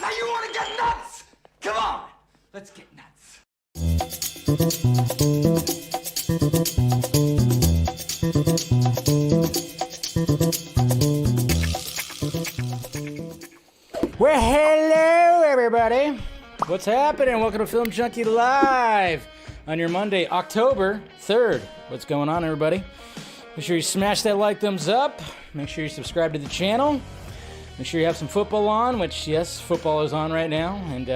Now you want to get nuts? Come on, let's get nuts. Well, hello, everybody. What's happening? Welcome to Film Junkee Live on your Monday, October 3rd. What's going on, everybody? Make sure you smash that like, thumbs up. Make sure you subscribe to the channel. Make sure you have some football on, which, yes, football is on right now. And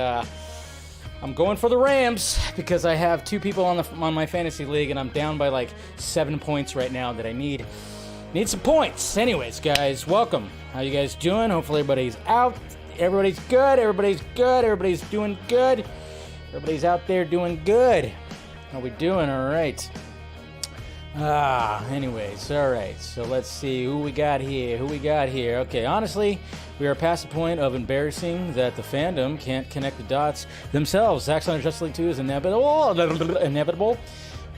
I'm going for the Rams because I have two people on my fantasy league, and I'm down by like 7 points right now that I need some points. Anyways, guys, welcome. How you guys doing? Hopefully everybody's out. Everybody's good. Everybody's good. Everybody's doing good. Everybody's out there doing good. How we doing? All right. Anyways, all right. So let's see who we got here. Okay, honestly, we are past the point of embarrassing that the fandom can't connect the dots themselves. Zack Snyder's Justice League 2 is inevitable.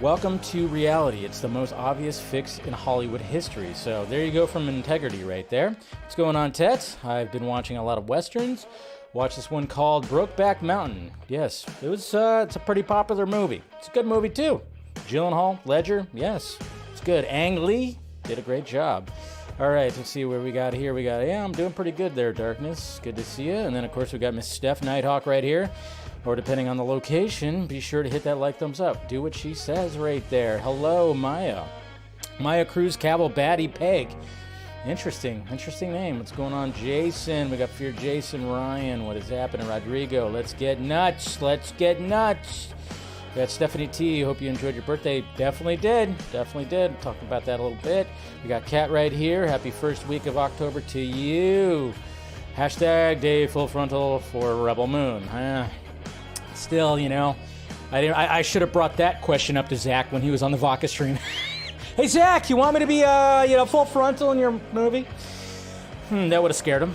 Welcome to reality. It's the most obvious fix in Hollywood history. So there you go from integrity right there. What's going on, Tets? I've been watching a lot of Westerns. Watched this one called Brokeback Mountain. Yes, it's a pretty popular movie. It's a good movie, too. Gyllenhaal, Ledger, yes, it's good. Ang Lee did a great job. All right, let's see where we got here. Yeah, I'm doing pretty good there, Darkness. Good to see you. And then, of course, we got Miss Steph Nighthawk right here. Or depending on the location, be sure to hit that like, thumbs up. Do what she says right there. Hello, Maya. Maya Cruz Cavill Batty Peg. Interesting name. What's going on, Jason? We got Fear Jason Ryan. What is happening, Rodrigo? Let's get nuts. We got Stephanie T. Hope you enjoyed your birthday. Definitely did. Definitely did. Talking about that a little bit. We got Kat right here. Happy first week of October to you. Hashtag Day Full Frontal for Rebel Moon. Still, you know, I should have brought that question up to Zach when he was on the Vodka stream. Hey, Zach, you want me to be, full frontal in your movie? That would have scared him.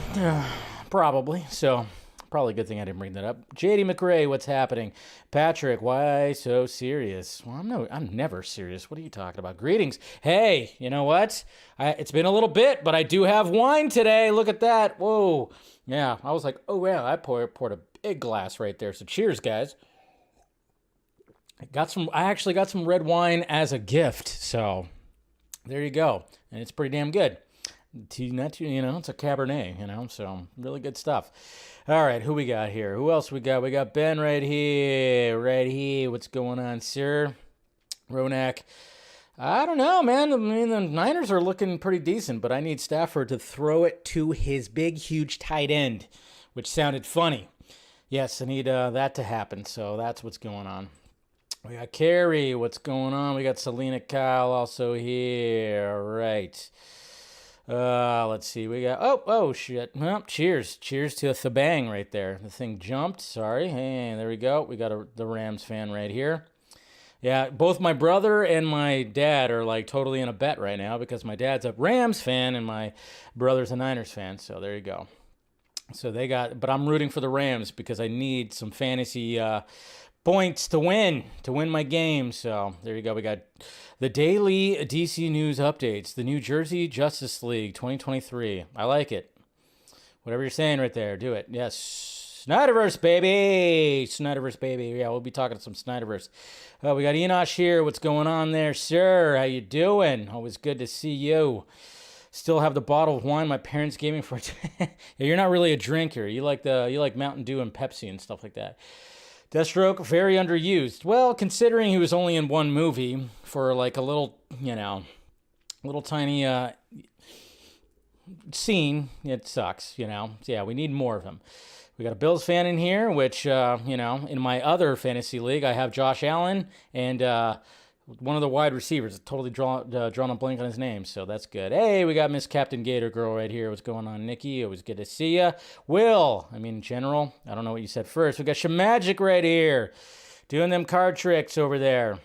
Probably. So, probably a good thing I didn't bring that up. JD McRae, what's happening? Patrick, why so serious? Well, I'm never serious. What are you talking about? Greetings. Hey, you know what? It's been a little bit, but I do have wine today. Look at that. Whoa. Yeah, I was like, oh, yeah, I poured a big glass right there. So, cheers, guys. I actually got some red wine as a gift, so there you go. And it's pretty damn good. It's a Cabernet, so really good stuff. All right, who we got here? Who else we got? We got Ben right here. What's going on, sir? Ronak. I don't know, man. I mean, the Niners are looking pretty decent, but I need Stafford to throw it to his big, huge tight end, which sounded funny. Yes, I need that to happen, so that's what's going on. We got Carrie. What's going on? We got Selena Kyle also here. All right. Let's see. We got... Oh, shit. Well, cheers. Cheers to a thebang right there. The thing jumped. Sorry. Hey, there we go. We got the Rams fan right here. Yeah, both my brother and my dad are like totally in a bet right now because my dad's a Rams fan and my brother's a Niners fan. So there you go. So but I'm rooting for the Rams because I need some fantasy points to win my game. So there you go. We got the daily DC news updates, the New Jersey Justice League 2023. I like it. Whatever you're saying right there, do it. Yes. Snyderverse, baby. Snyderverse, baby. Yeah, we'll be talking some Snyderverse. We got Enosh here. What's going on there, sir? How you doing? Always good to see you. Still have the bottle of wine my parents gave me for yeah, you're not really a drinker. You like Mountain Dew and Pepsi and stuff like that. Deathstroke, very underused. Well, considering he was only in one movie for like a little, little tiny scene, it sucks, Yeah, we need more of him. We got a Bills fan in here, which, in my other fantasy league, I have Josh Allen and one of the wide receivers. Totally drawn a blank on his name, so that's good. Hey, we got Miss Captain Gator Girl right here. What's going on, Nikki? It was good to see ya. Will, in general, I don't know what you said first. We got Shemagic right here, doing them card tricks over there.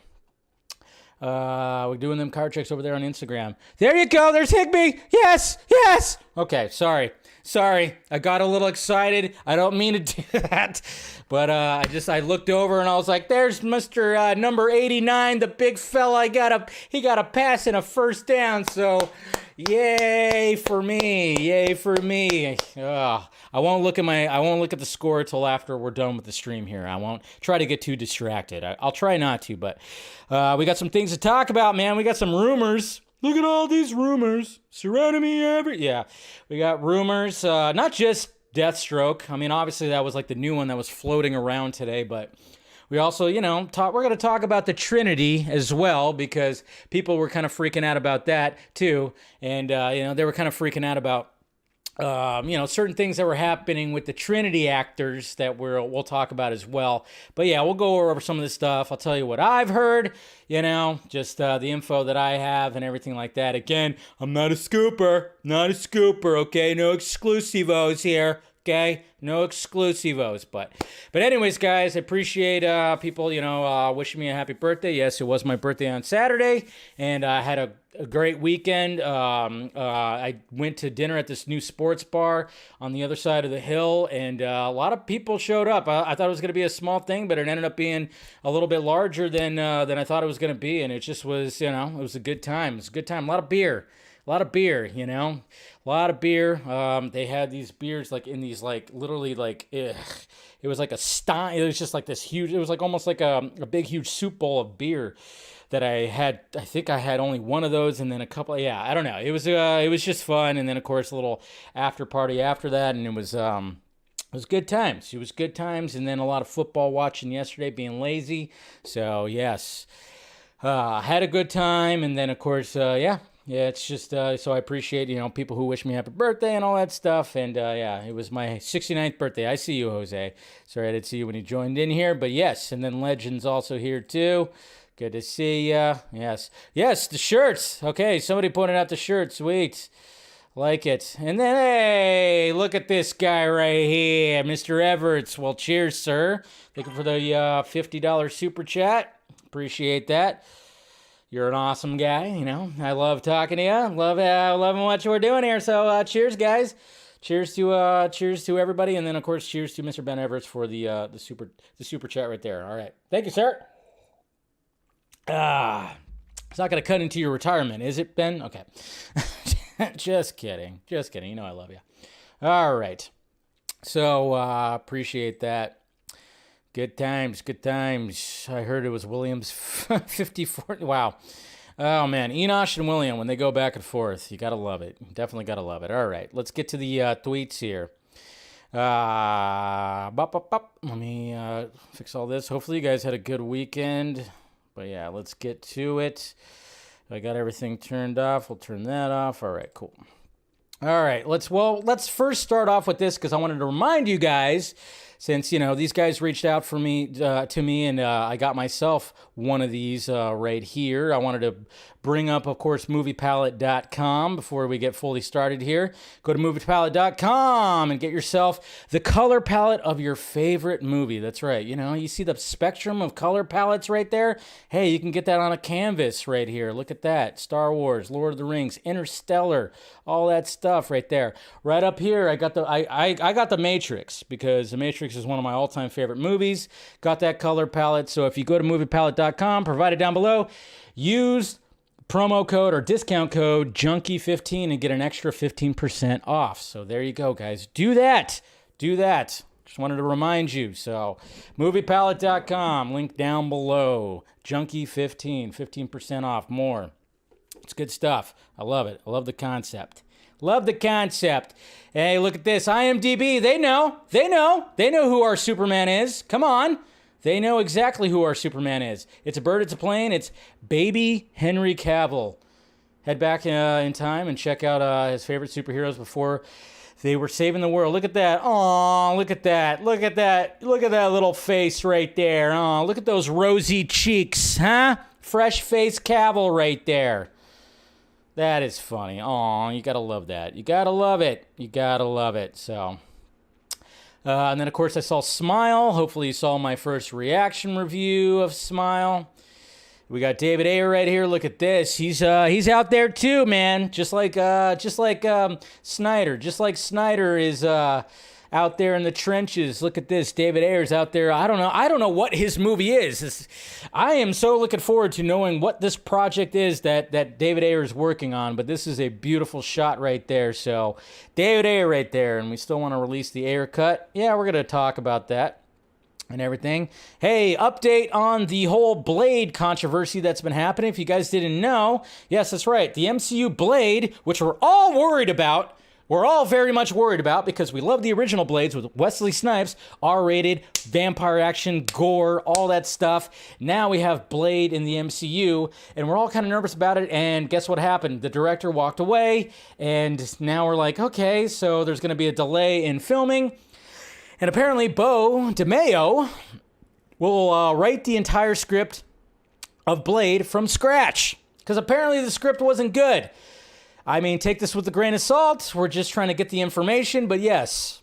We're doing them card tricks over there on Instagram. There you go. There's Higby. Yes. Okay, sorry. I got a little excited. I don't mean to do that. But I looked over and I was like, there's Mr. Number 89, the big fella. He got a pass and a first down. So, yay for me. I won't look at the score till after we're done with the stream here. I won't try to get too distracted. I'll try not to, but we got some things to talk about, man. We got some rumors. Look at all these rumors surrounding me Yeah, we got rumors, not just Deathstroke. Obviously that was like the new one that was floating around today, but we also, we're going to talk about the Trinity as well because people were kind of freaking out about that too. And, they were kind of freaking out about certain things that were happening with the Trinity actors that we'll talk about as well. But yeah, we'll go over some of this stuff. I'll tell you what I've heard, just the info that I have and everything like that. Again, I'm not a scooper, okay? No exclusivos here, okay? No exclusivos. But anyways, guys, I appreciate people, wishing me a happy birthday. Yes, it was my birthday on Saturday, and I had a great weekend. I went to dinner at this new sports bar on the other side of the hill, and a lot of people showed up. I thought it was going to be a small thing, but it ended up being a little bit larger than I thought it was going to be, and it just was, it was a good time. It was a good time. A lot of beer. They had these beers like in these like literally like it was like a stein. It was just like this huge. It was like almost like a big huge soup bowl of beer that I had. I think I had only one of those, and then a couple. Yeah, I don't know. It was just fun, and then of course a little after party after that, and it was good times. It was good times, and then a lot of football watching yesterday, being lazy. So yes. Had a good time, and then of course, Yeah, it's just, so I appreciate, people who wish me happy birthday and all that stuff. And yeah, it was my 69th birthday. I see you, Jose. Sorry I didn't see you when you joined in here, but yes. And then Legend's also here too. Good to see ya. Yes. Yes, the shirts. Okay, somebody pointed out the shirt. Sweet. Like it. And then, hey, look at this guy right here, Mr. Everts. Well, cheers, sir. Looking for the $50 super chat. Appreciate that. You're an awesome guy, I love talking to you. Loving what we're doing here. So, cheers, guys. Cheers to everybody, and then of course, cheers to Mr. Ben Everts for the super chat right there. All right, thank you, sir. It's not gonna cut into your retirement, is it, Ben? Okay, just kidding. I love you. All right, so appreciate that. Good times. I heard it was Williams 54. Wow. Oh, man. Enosh and William, when they go back and forth, you got to love it. Definitely got to love it. All right. Let's get to the tweets here. Let me fix all this. Hopefully you guys had a good weekend. But, yeah, let's get to it. I got everything turned off. We'll turn that off. All right, cool. All right. Let's first start off with this because I wanted to remind you guys, since, these guys reached out to me, and I got myself one of these right here. I wanted to bring up, of course, moviepalette.com before we get fully started here. Go to moviepalette.com and get yourself the color palette of your favorite movie. That's right. You see the spectrum of color palettes right there? Hey, you can get that on a canvas right here. Look at that. Star Wars, Lord of the Rings, Interstellar, all that stuff right there. Right up here, I got the Matrix, because the Matrix is one of my all-time favorite movies. Got that color palette. So if you go to moviepalette.com, provided down below, use promo code or discount code Junkee15 and get an extra 15% off. So there you go, guys. Do that. Just wanted to remind you. So moviepalette.com, link down below. Junkee15, 15% off more. It's good stuff. I love it. I love the concept. Hey, look at this. IMDb, they know who our Superman is. Come on. They know exactly who our Superman is. It's a bird, it's a plane, it's baby Henry Cavill. Head back in time and check out his favorite superheroes before they were saving the world. Look at that. Aw, look at that. Look at that little face right there. Aw, look at those rosy cheeks, huh? Fresh face Cavill right there. That is funny. Aw, you gotta love that. You gotta love it. So, and then of course I saw Smile. Hopefully you saw my first reaction review of Smile. We got David Ayer right here. Look at this. He's out there too, man. Just like Snyder. Just like Snyder is out there in the trenches. Look at this. David Ayer's out there. I don't know what his movie is. I am so looking forward to knowing what this project is that David Ayer is working on, but this is a beautiful shot right there. So David Ayer right there, and we still want to release the Ayer cut. Yeah, we're going to talk about that and everything. Hey, update on the whole Blade controversy that's been happening. If you guys didn't know, yes, that's right. The MCU Blade, which we're all worried about, we're all very much worried about because we love the original Blades with Wesley Snipes, R-rated, vampire action, gore, all that stuff. Now we have Blade in the MCU, and we're all kind of nervous about it, and guess what happened? The director walked away, and now we're like, okay, so there's going to be a delay in filming, and apparently Bo DeMayo will write the entire script of Blade from scratch, because apparently the script wasn't good. I mean, take this with a grain of salt. We're just trying to get the information. But yes,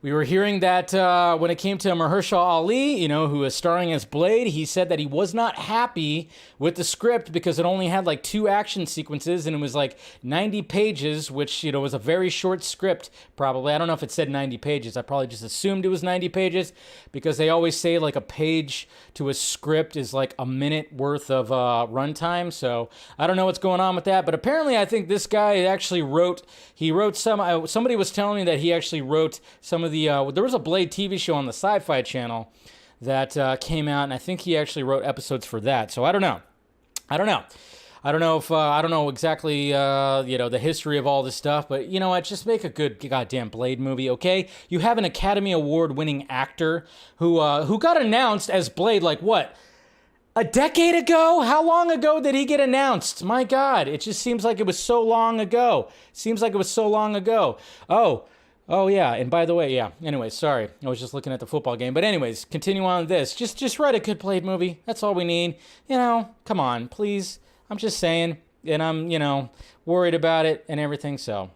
we were hearing that when it came to Mahershala Ali, who is starring as Blade, he said that he was not happy with the script because it only had like 2 action sequences and it was like 90 pages, which, was a very short script, probably. I don't know if it said 90 pages. I probably just assumed it was 90 pages because they always say like a page to a script is like a minute worth of runtime. So I don't know what's going on with that. But apparently I think this guy actually wrote somebody was telling me that he actually wrote some of the, there was a Blade TV show on the Sci-Fi Channel that came out, and I think he actually wrote episodes for that. So I don't know. I don't know exactly, the history of all this stuff, but you know what? Just make a good goddamn Blade movie, okay? You have an Academy Award winning actor who got announced as Blade, like what? A decade ago? How long ago did he get announced? My God, it just seems like it was so long ago. Seems like it was so long ago. Oh yeah, and by the way, yeah. Anyways, sorry, I was just looking at the football game. But anyways, continue on this. Just write a good played movie. That's all we need. Come on, please. I'm just saying, and I'm worried about it and everything. So,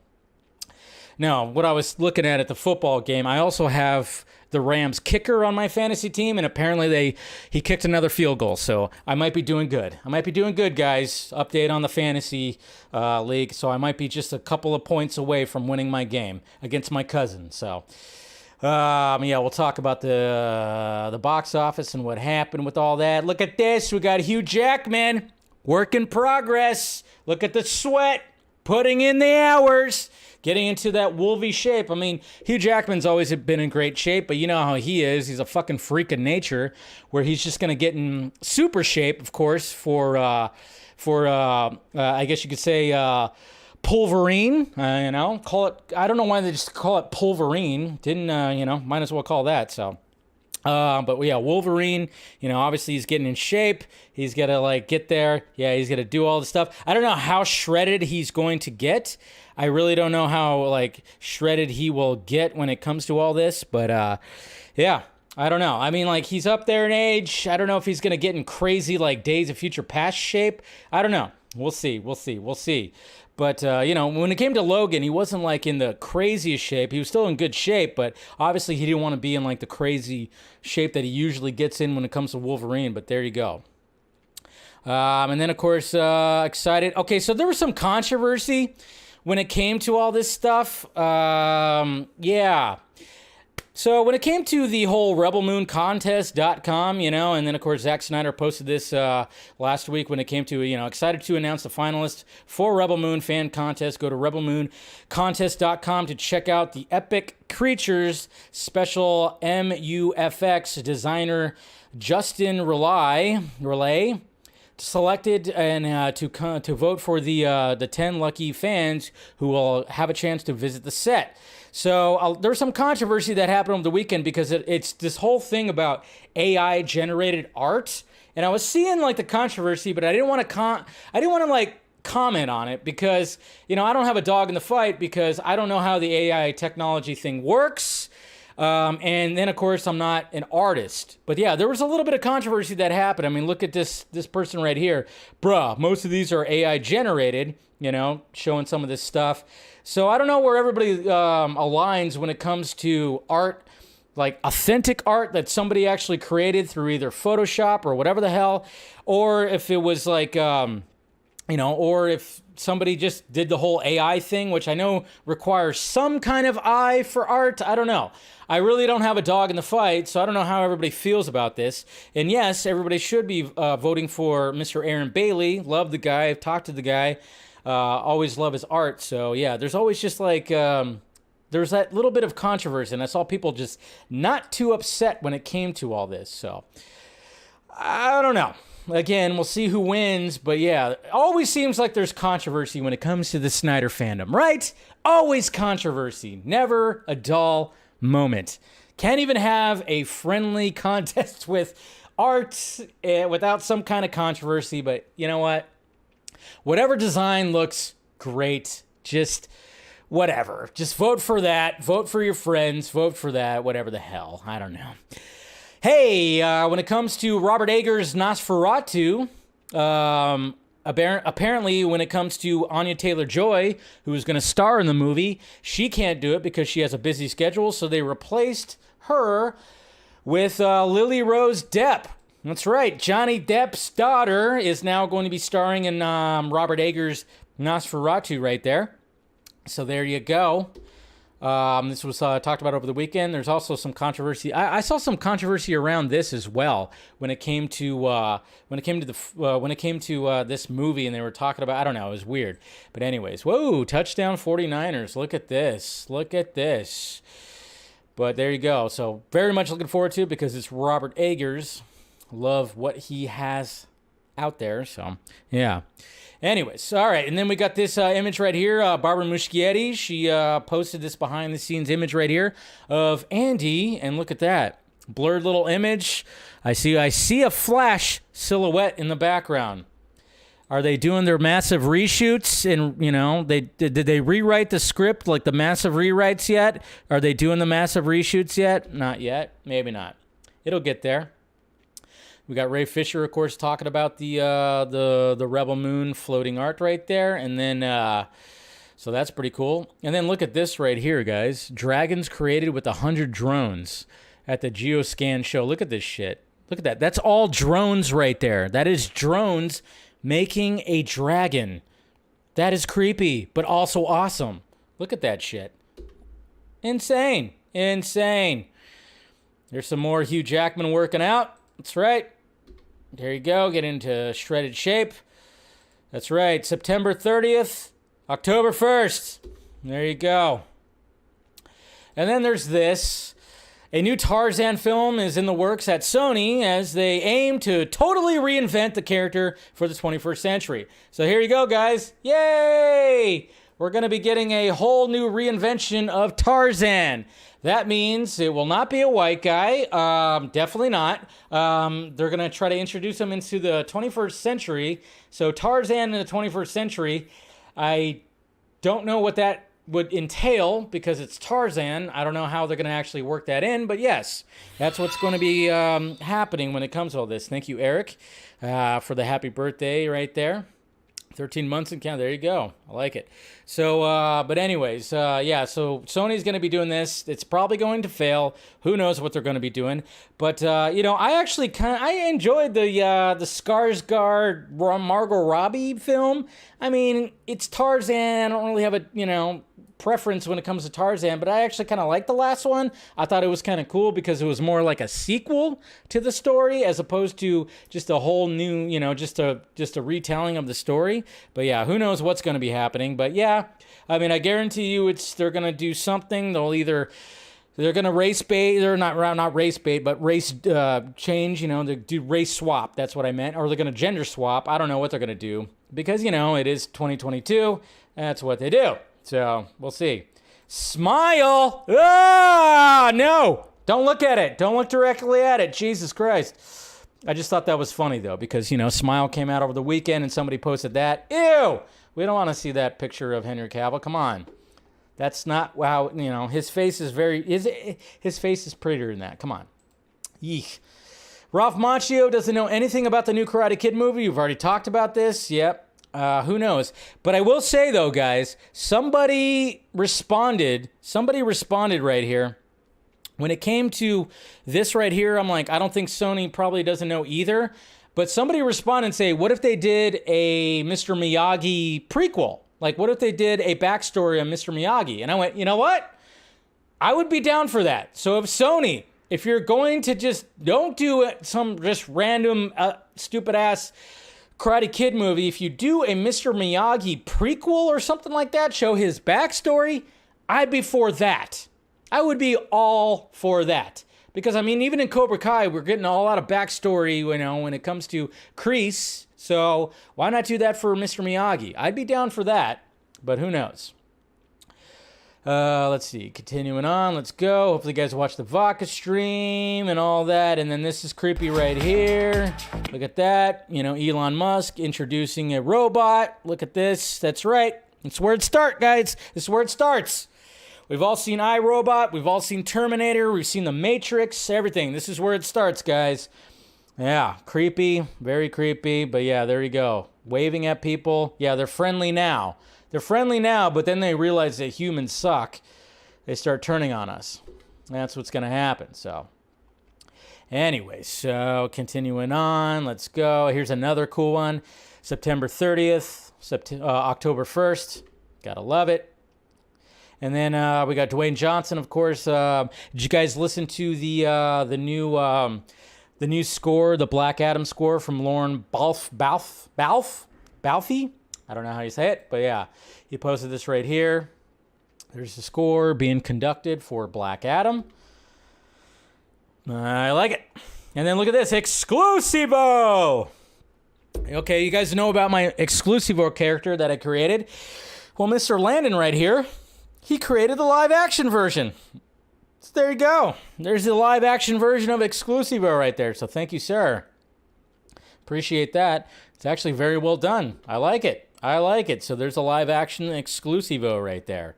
now what I was looking at the football game, I also have the Rams kicker on my fantasy team, and apparently he kicked another field goal, so I might be doing good. Guys. Update on the fantasy league, so I might be just a couple of points away from winning my game against my cousin. So, we'll talk about the box office and what happened with all that. Look at this. We got Hugh Jackman, work in progress. Look at the sweat, putting in the hours. Getting into that wolvie shape. I mean, Hugh Jackman's always been in great shape, but you know how he is. He's a fucking freak of nature, where he's just gonna get in super shape, of course, for I guess you could say Pulverine. Call it. I don't know why they just call it Pulverine. Didn't might as well call that. So. But yeah, Wolverine, obviously he's getting in shape. He's got to get there. Yeah, he's got to do all the stuff. I don't know how shredded he's going to get. I really don't know how shredded he will get when it comes to all this, but yeah, I don't know. I mean, he's up there in age. I don't know if he's going to get in crazy Days of Future Past shape. I don't know. We'll see. But, when it came to Logan, he wasn't in the craziest shape. He was still in good shape, but obviously he didn't want to be in the crazy shape that he usually gets in when it comes to Wolverine, but there you go. And then, of course, excited. Okay, so there was some controversy when it came to all this stuff. Yeah. So when it came to the whole rebelmooncontest.com, and then, of course, Zack Snyder posted this last week when it came to, excited to announce the finalists for Rebel Moon Fan Contest. Go to rebelmooncontest.com to check out the Epic Creatures special MUFX designer Justin Relay selected and to vote for the 10 lucky fans who will have a chance to visit the set. So there's some controversy that happened over the weekend because it's this whole thing about AI generated art, and I was seeing the controversy, but I didn't want to comment on it because I don't have a dog in the fight because I don't know how the AI technology thing works. And then, of course, I'm not an artist. But yeah, there was a little bit of controversy that happened. I mean, look at this person right here. Bruh, most of these are AI generated, showing some of this stuff. So I don't know where everybody aligns when it comes to art, authentic art that somebody actually created through either Photoshop or whatever the hell, or if it was or if somebody just did the whole AI thing, which I know requires some kind of eye for art. I don't know. I really don't have a dog in the fight, so I don't know how everybody feels about this. And yes, everybody should be voting for Mr. Aaron Bailey. Love the guy. I've talked to the guy. Always love his art. So yeah, there's always just there's that little bit of controversy, and I saw people just not too upset when it came to all this. So I don't know. Again, we'll see who wins, but yeah, it always seems like there's controversy when it comes to the Snyder fandom, right? Always controversy, never a dull moment. Can't even have a friendly contest with art without some kind of controversy, but you know what? Whatever design looks great, just whatever. Just vote for that, vote for your friends, vote for that, whatever the hell. I don't know. Hey, when it comes to Robert Eggers' Nosferatu, apparently when it comes to Anya Taylor-Joy, who is going to star in the movie, she can't do it because she has a busy schedule, so they replaced her with Lily Rose Depp. That's right, Johnny Depp's daughter is now going to be starring in Robert Eggers' Nosferatu right there. So there you go. This was talked about over the weekend. There's also some controversy. I saw some controversy around this as well when it came to this movie, and they were talking about, I don't know, it was weird. But anyways, whoa, touchdown 49ers. Look at this. Look at this. But there you go. So very much looking forward to it because it's Robert Eggers. Love what he has out there. So yeah. Anyways, all right, and then we got this image right here. Barbara Muschietti, she posted this behind-the-scenes image right here of Andy, and look at that. Blurred little image. I see a Flash silhouette in the background. Are they doing their massive reshoots? And, did they rewrite the script, like the massive rewrites yet? Are they doing the massive reshoots yet? Not yet. Maybe not. It'll get there. We got Ray Fisher, of course, talking about the Rebel Moon floating art right there. And then, so that's pretty cool. And then look at this right here, guys. Dragons created with 100 drones at the Geoscan show. Look at this shit. Look at that. That's all drones right there. That is drones making a dragon. That is creepy, but also awesome. Look at that shit. Insane. Insane. There's some more Hugh Jackman working out. That's right. There you go. Get into shredded shape. That's right. September 30th, October 1st. There you go. And then there's this. A new Tarzan film is in the works at Sony as they aim to totally reinvent the character for the 21st century. So here you go, guys. Yay! We're going to be getting a whole new reinvention of Tarzan. That means it will not be a white guy. Definitely not. They're going to try to introduce him into the 21st century. So Tarzan in the 21st century, I don't know what that would entail because it's Tarzan. I don't know how they're going to actually work that in. But yes, that's what's going to be happening when it comes to all this. Thank you, Eric, for the happy birthday right there. 13 months and count. There you go. I like it. So, but anyways, yeah, so Sony's going to be doing this. It's probably going to fail. Who knows what they're going to be doing. But, I actually I enjoyed the Skarsgård Margot Robbie film. I mean, it's Tarzan. I don't really have a, preference when it comes to Tarzan, but I actually kind of liked the last one. I thought it was kind of cool because it was more like a sequel to the story as opposed to just a whole new, just a retelling of the story. But yeah, who knows what's going to be happening. But yeah, I mean, I guarantee you they're going to do something. They're going to race bait. They're not race bait, but race change, they do race swap. That's what I meant. Or they're going to gender swap. I don't know what they're going to do because, it is 2022. That's what they do. So we'll see. Smile. Ah, no. Don't look at it. Don't look directly at it. Jesus Christ. I just thought that was funny, though, because, Smile came out over the weekend and somebody posted that. Ew. We don't want to see that picture of Henry Cavill. Come on. That's not how, his face is his face is prettier than that. Come on. Yeesh. Ralph Macchio doesn't know anything about the new Karate Kid movie. You've already talked about this. Yep. Who knows? But I will say, though, guys, somebody responded right here. When it came to this right here, I'm like, I don't think Sony probably doesn't know either. But somebody responded and say, what if they did a Mr. Miyagi prequel? Like, what if they did a backstory on Mr. Miyagi? And I went, you know what? I would be down for that. So if Sony, if you're going to just don't do some just random stupid-ass Karate Kid movie, if you do a Mr. Miyagi prequel or something like that, show his backstory, I'd be for that. I would be all for that. Because, I mean, even in Cobra Kai, we're getting a lot of backstory, when it comes to Kreese. So why not do that for Mr. Miyagi? I'd be down for that, but who knows? Let's see. Continuing on. Let's go. Hopefully you guys watch the Vodka stream and all that. And then this is creepy right here. Look at that. Elon Musk introducing a robot. Look at this. That's right. It's where it starts, guys. This is where it starts. We've all seen iRobot. We've all seen Terminator. We've seen The Matrix. Everything. This is where it starts, guys. Yeah. Creepy. Very creepy. But yeah, there you go. Waving at people. Yeah, they're friendly now. They're friendly now, but then they realize that humans suck. They start turning on us. That's what's going to happen. So, anyways, so continuing on. Let's go. Here's another cool one. September 30th, October 1st. Gotta love it. And then we got Dwayne Johnson, of course. Did you guys listen to the new score, the Black Adam score from Lauren Balfe? I don't know how you say it, but yeah, he posted this right here. There's the score being conducted for Black Adam. I like it. And then look at this, Exclusivo. Okay, you guys know about my Exclusivo character that I created. Well, Mr. Landon right here, he created the live action version. So there you go. There's the live action version of Exclusivo right there. So thank you, sir. Appreciate that. It's actually very well done. I like it. I like it. So there's a live action Exclusivo right there.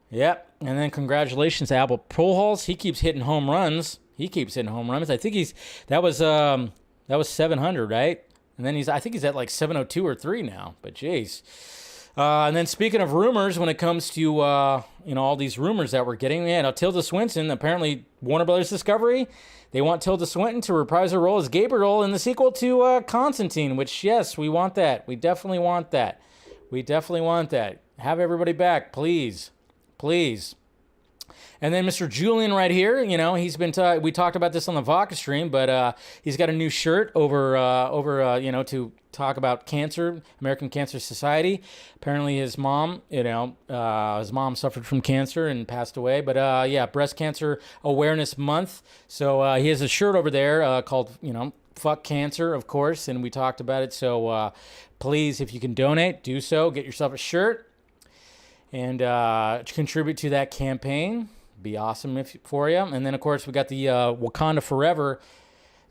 Yep. And then congratulations to Albert Pujols. He keeps hitting home runs. I think that was 700, right? And then I think he's at like 702 or 3 now. But geez. And then speaking of rumors, when it comes to all these rumors that we're getting, Tilda Swinton, apparently Warner Brothers Discovery, they want Tilda Swinton to reprise her role as Gabriel in the sequel to Constantine, which, yes, we want that. We definitely want that. Have everybody back, please. Please. And then Mr. Julian right here, he's been, we talked about this on the Vodka stream, but he's got a new shirt over to talk about cancer, American Cancer Society. Apparently his mom, suffered from cancer and passed away. But Breast Cancer Awareness Month. So he has a shirt over there called, Fuck Cancer, of course. And we talked about it. So please, if you can donate, do so. Get yourself a shirt and contribute to that campaign. Be awesome for you. And then, of course, we got the Wakanda Forever.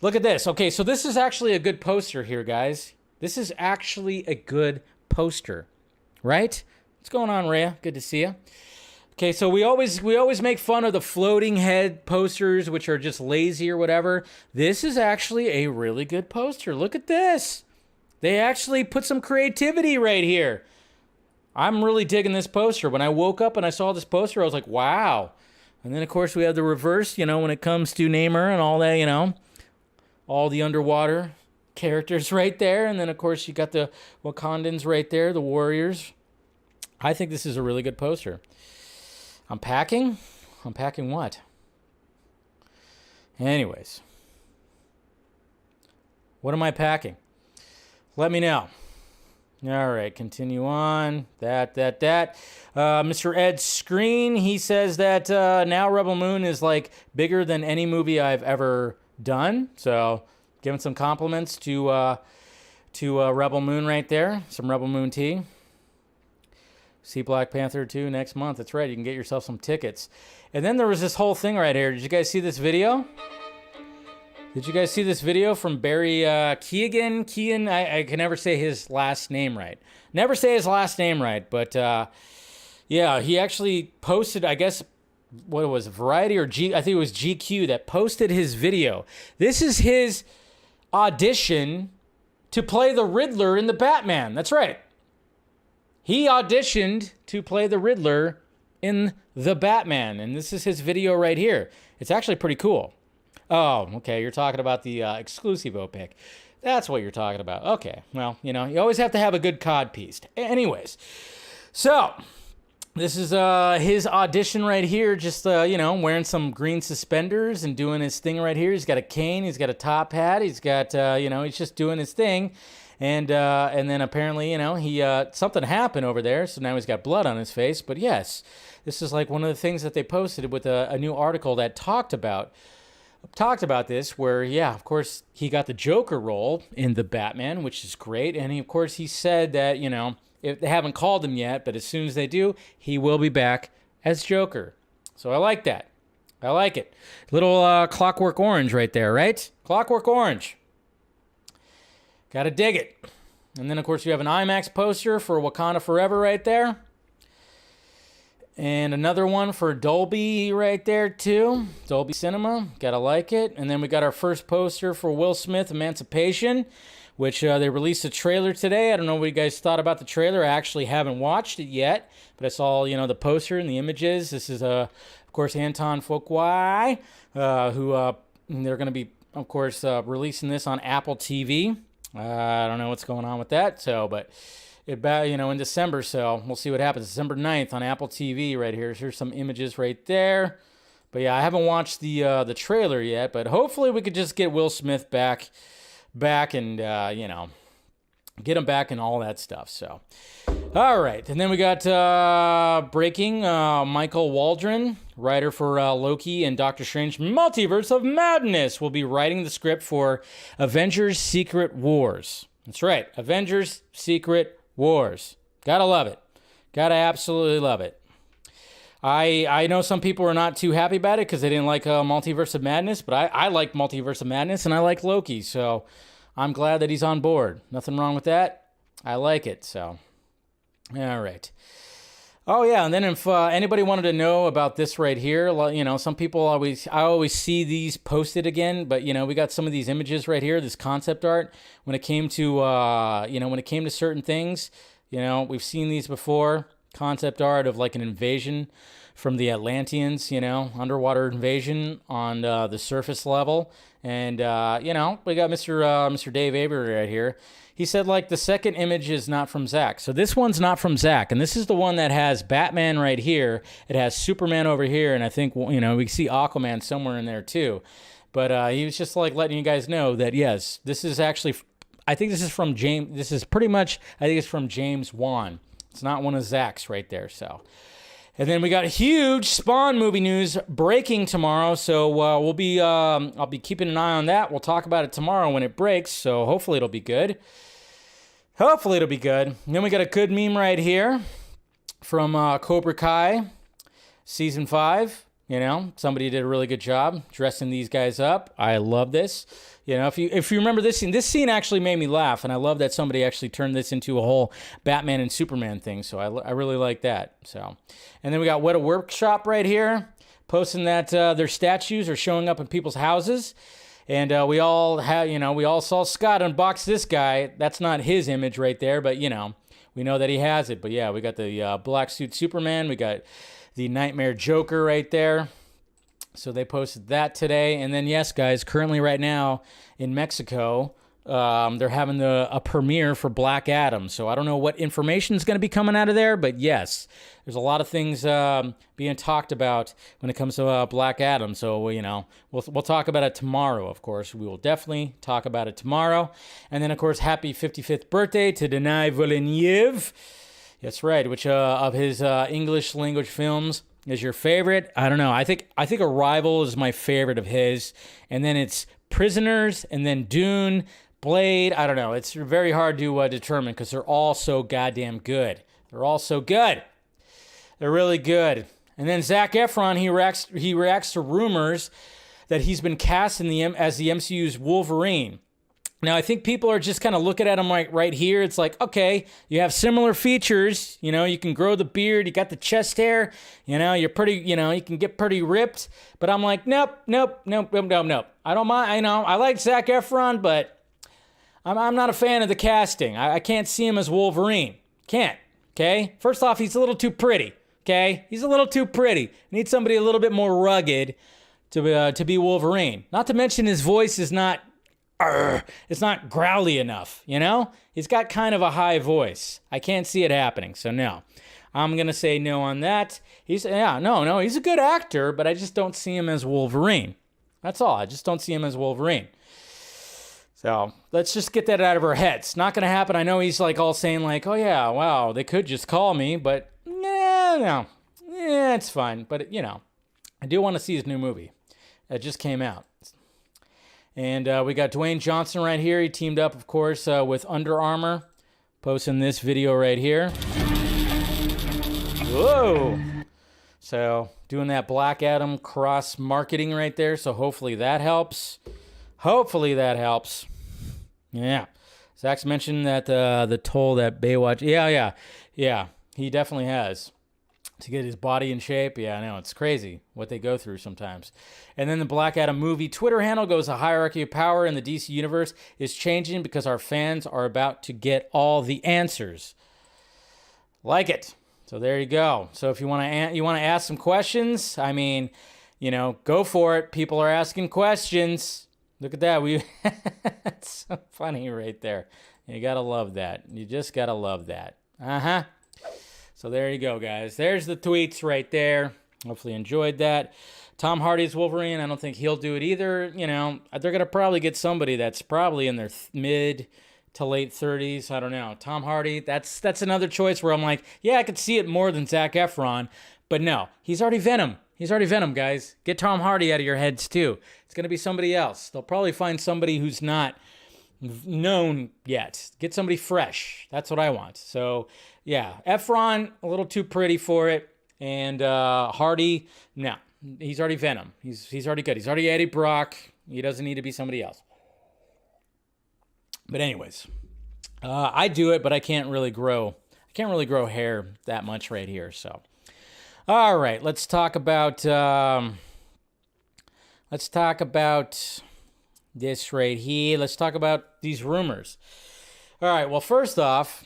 Look at this. Okay, so this is actually a good poster here, guys. This is actually a good poster, right? What's going on, Rhea? Good to see you. Okay, so we always make fun of the floating head posters, which are just lazy or whatever. This is actually a really good poster. Look at this. They actually put some creativity right here. I'm really digging this poster. When I woke up and I saw this poster, I was like, wow. And then, of course, we have the reverse, when it comes to Namor and all that, all the underwater characters right there. And then, of course, you got the Wakandans right there, the warriors. I think this is a really good poster. I'm packing what? Anyways. What am I packing? Let me know. All right, continue on. Mr. Ed Screen, he says that now Rebel Moon is like bigger than any movie I've ever done. So, giving some compliments to Rebel Moon right there. Some Rebel Moon tea. See Black Panther 2 next month. That's right. You can get yourself some tickets. And then there was this whole thing right here. Did you guys see this video? From Barry Keoghan? I can never say his last name right. But he actually posted, I guess, what it was, Variety or I think it was GQ that posted his video. This is his audition to play the Riddler in the Batman. That's right. He auditioned to play the Riddler in the Batman. And this is his video right here. It's actually pretty cool. Oh, okay. You're talking about the Exclusivo pick. That's what you're talking about. Okay. Well, you always have to have a good cod piece. Anyways, so this is his audition right here. Just wearing some green suspenders and doing his thing right here. He's got a cane. He's got a top hat. He's got he's just doing his thing. And then apparently he something happened over there. So now he's got blood on his face. But yes, this is like one of the things that they posted with a new article that talked about this, where, of course, he got the Joker role in the Batman, which is great. And he said that, if they haven't called him yet, but as soon as they do, he will be back as Joker. So I like that. I like it. Little Clockwork Orange right there, right? Clockwork Orange. Gotta dig it. And then, of course, you have an IMAX poster for Wakanda Forever right there. And another one for Dolby right there, too. Dolby Cinema. Gotta like it. And then we got our first poster for Will Smith, Emancipation, which they released a trailer today. I don't know what you guys thought about the trailer. I actually haven't watched it yet, but I saw, the poster and the images. This is, of course, Anton Fuqua, who they're going to be, of course, releasing this on Apple TV. I don't know what's going on with that, but... in December, so we'll see what happens. December 9th on Apple TV right here. Here's some images right there. But I haven't watched the trailer yet, but hopefully we could just get Will Smith back and, get him back and all that stuff. So, all right. And then we got breaking Michael Waldron, writer for Loki and Doctor Strange Multiverse of Madness, will be writing the script for Avengers Secret Wars. That's right. Avengers Secret Wars. Gotta love it. Gotta absolutely love it. I know some people are not too happy about it because they didn't like Multiverse of Madness, but I like Multiverse of Madness and I like Loki, so I'm glad that he's on board. Nothing wrong with that. I like it, so. All right. Oh, yeah, and then if anybody wanted to know about this right here, you know, some people I always see these posted again, but, you know, we got some of these images right here, this concept art. When it came to, when it came to certain things, you know, we've seen these before, concept art of like an invasion from the Atlanteans, you know, underwater invasion on the surface level. And, you know, we got Mr. Dave Avery right here. He said, like, the second image is not from Zach. So this one's not from Zach. And this is the one that has Batman right here. It has Superman over here. And I think, you know, we see Aquaman somewhere in there, too. But he was just, like, letting you guys know that, yes, this is actually, I think this is from James, this is pretty much, I think it's from James Wan. It's not one of Zach's right there, so. And then we got huge Spawn movie news breaking tomorrow, so we'll be I'll be keeping an eye on that. We'll talk about it tomorrow when it breaks, so hopefully it'll be good. Hopefully it'll be good. And then we got a good meme right here from Cobra Kai season 5. You know, somebody did a really good job dressing these guys up. I love this. You know, if you remember this scene actually made me laugh, and I love that somebody actually turned this into a whole Batman and Superman thing. So I really like that. So, and then we got What a Workshop right here, posting that their statues are showing up in people's houses, and we all saw Scott unbox this guy. That's not his image right there, but you know, we know that he has it. But yeah, we got the black suit Superman. We got the Nightmare Joker right there. So they posted that today. And then, yes, guys, currently right now in Mexico, they're having a premiere for Black Adam. So I don't know what information is going to be coming out of there, but yes, there's a lot of things being talked about when it comes to Black Adam. So, you know, we'll talk about it tomorrow, of course. We will definitely talk about it tomorrow. And then, of course, happy 55th birthday to Denis Villeneuve. That's right, which of his English language films is your favorite? I don't know. I think Arrival is my favorite of his, and then it's Prisoners, and then Dune, Blade. I don't know. It's very hard to determine because they're all so goddamn good. They're all so good. They're really good. And then Zac Efron, he reacts to rumors that he's been cast as the MCU's Wolverine. Now, I think people are just kind of looking at him right here. It's like, okay, you have similar features. You know, you can grow the beard. You got the chest hair. You know, you're pretty, you know, you can get pretty ripped. But I'm like, nope. I don't mind. I know, I like Zac Efron, but I'm not a fan of the casting. I can't see him as Wolverine. Can't, okay? First off, he's a little too pretty, okay? He's a little too pretty. Need somebody a little bit more rugged to be Wolverine. Not to mention his voice is not... it's not growly enough, you know? He's got kind of a high voice. I can't see it happening, so no. I'm going to say no on that. He's a good actor, but I just don't see him as Wolverine. That's all. I just don't see him as Wolverine. So let's just get that out of our heads. Not going to happen. I know he's like all saying like, oh yeah, wow, they could just call me, but no. Yeah, it's fine. But, you know, I do want to see his new movie. It just came out. And we got Dwayne Johnson right here. He teamed up, of course, with Under Armour. Posting this video right here. Whoa! So, doing that Black Adam cross marketing right there. So, hopefully that helps. Yeah. Zach's mentioned that the toll that Baywatch... Yeah. He definitely has. To get his body in shape. Yeah, I know. It's crazy what they go through sometimes. And then the Black Adam movie Twitter handle goes, the hierarchy of power in the DC universe is changing because our fans are about to get all the answers. Like it. So there you go. So if you want to ask some questions, I mean, you know, go for it. People are asking questions. Look at that. That's so funny right there. You got to love that. You just got to love that. Uh-huh. So there you go, guys. There's the tweets right there. Hopefully you enjoyed that. Tom Hardy's Wolverine, I don't think he'll do it either. You know, they're going to probably get somebody that's probably in their mid to late 30s. I don't know. Tom Hardy, that's another choice where I'm like, yeah, I could see it more than Zac Efron. But no, he's already Venom. He's already Venom, guys. Get Tom Hardy out of your heads, too. It's going to be somebody else. They'll probably find somebody who's not known yet. Get somebody fresh. That's what I want. So, yeah, Efron, a little too pretty for it. And Hardy, no, he's already Venom. He's already good. He's already Eddie Brock. He doesn't need to be somebody else. But anyways, I do it, but I can't really grow hair that much right here. So, all right, let's talk about this right here. Let's talk about these rumors. All right, well, first off,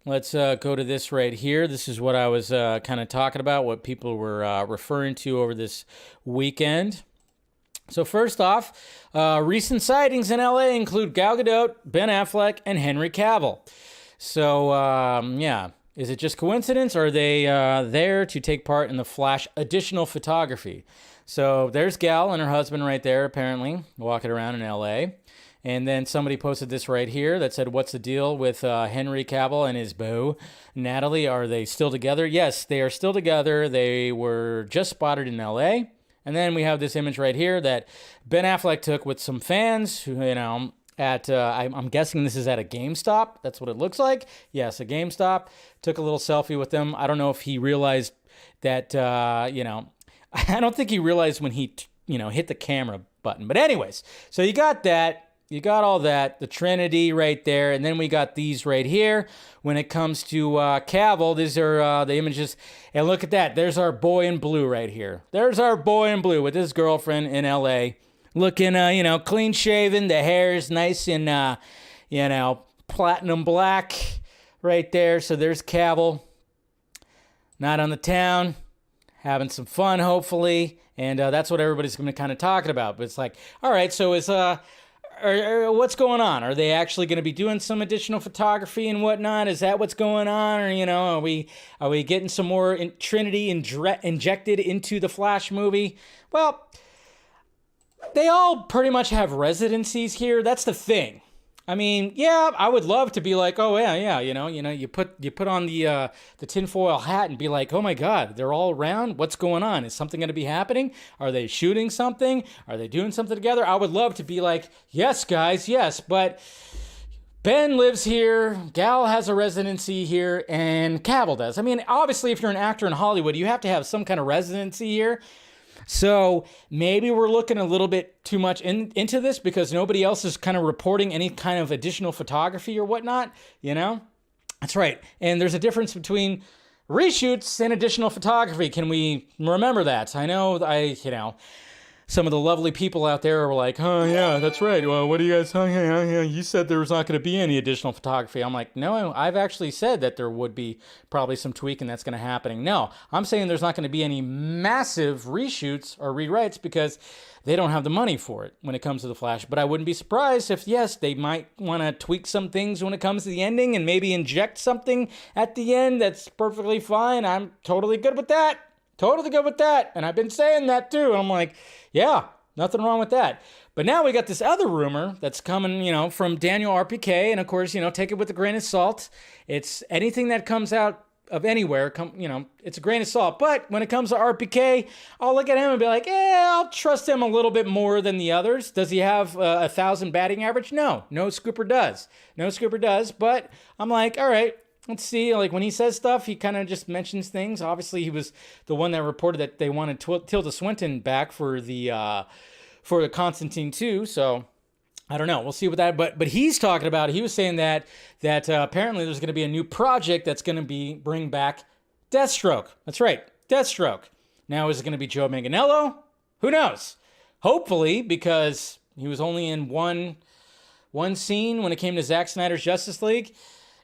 let's go to this right here. This is what I was kind of talking about, what people were referring to over this weekend. So first off, recent sightings in LA include Gal Gadot, Ben Affleck, and Henry Cavill. So, yeah, is it just coincidence, or are they there to take part in the Flash additional photography? So there's Gal and her husband right there, apparently, walking around in LA. And then somebody posted this right here that said, what's the deal with Henry Cavill and his beau, Natalie? Are they still together? Yes, they are still together. They were just spotted in LA. And then we have this image right here that Ben Affleck took with some fans who, at, I'm guessing this is at a GameStop. That's what it looks like. Yes, a GameStop. Took a little selfie with them. I don't know if he realized that, I don't think he realized when he, hit the camera button. But anyways, so you got that. You got all that, the Trinity right there, and then we got these right here. When it comes to Cavill, these are the images, and look at that. There's our boy in blue right here. There's our boy in blue with his girlfriend in L.A. Looking, clean-shaven. The hair is nice and, platinum black right there. So there's Cavill. Not on the town, having some fun, hopefully, and that's what everybody's going to kind of talking about. But it's like, all right, so is... what's going on? Are they actually going to be doing some additional photography and whatnot? Is that what's going on? Or, are we getting some more Trinity injected into the Flash movie? Well, they all pretty much have residencies here. That's the thing. I mean, yeah, I would love to be like, oh yeah, you put on the tinfoil hat and be like, oh my God, they're all around. What's going on? Is something going to be happening? Are they shooting something? Are they doing something together? I would love to be like, yes, guys, yes, but Ben lives here, Gal has a residency here, and Cavill does. I mean, obviously, if you're an actor in Hollywood, you have to have some kind of residency here. So maybe we're looking a little bit too much into this because nobody else is kind of reporting any kind of additional photography or whatnot, That's right. And there's a difference between reshoots and additional photography. Can we remember that? I know some of the lovely people out there are like, oh, yeah, that's right. Well, what are you guys talking about? You said there was not going to be any additional photography. I'm like, no, I've actually said that there would be probably some tweaking that's going to happen. No, I'm saying there's not going to be any massive reshoots or rewrites because they don't have the money for it when it comes to the Flash. But I wouldn't be surprised if, yes, they might want to tweak some things when it comes to the ending and maybe inject something at the end that's perfectly fine. I'm totally good with that. Totally good with that. And I've been saying that too. And I'm like, yeah, nothing wrong with that. But now we got this other rumor that's coming, from Daniel RPK. And of course, take it with a grain of salt. It's anything that comes out of anywhere, it's a grain of salt. But when it comes to RPK, I'll look at him and be like, I'll trust him a little bit more than the others. Does he have 1,000 batting average? No scooper does. But I'm like, all right. Let's see, like when he says stuff, he kind of just mentions things. Obviously, he was the one that reported that they wanted Tilda Swinton back for the Constantine 2. So I don't know. We'll see what that. But he's talking about. He was saying that apparently there's going to be a new project that's going to bring back Deathstroke. That's right, Deathstroke. Now is it going to be Joe Manganiello? Who knows? Hopefully, because he was only in one scene when it came to Zack Snyder's Justice League.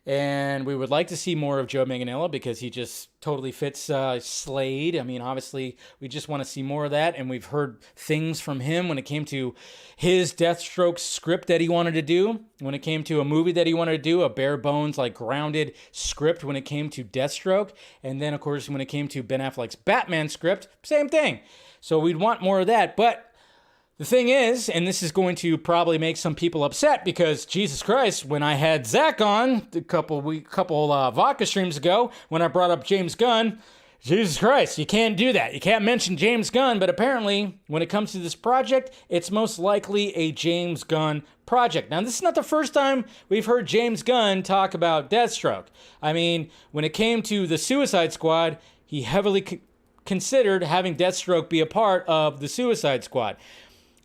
And we would like to see more of Joe Manganiello because he just totally fits Slade. I mean, obviously, we just want to see more of that. And we've heard things from him when it came to his Deathstroke script that he wanted to do. When it came to a movie that he wanted to do, a bare bones, grounded script when it came to Deathstroke. And then, of course, when it came to Ben Affleck's Batman script, same thing. So we'd want more of that. But the thing is, and this is going to probably make some people upset because, Jesus Christ, when I had Zach on a couple vodka streams ago, when I brought up James Gunn, Jesus Christ, you can't do that. You can't mention James Gunn, but apparently, when it comes to this project, it's most likely a James Gunn project. Now, this is not the first time we've heard James Gunn talk about Deathstroke. I mean, when it came to the Suicide Squad, he heavily considered having Deathstroke be a part of the Suicide Squad.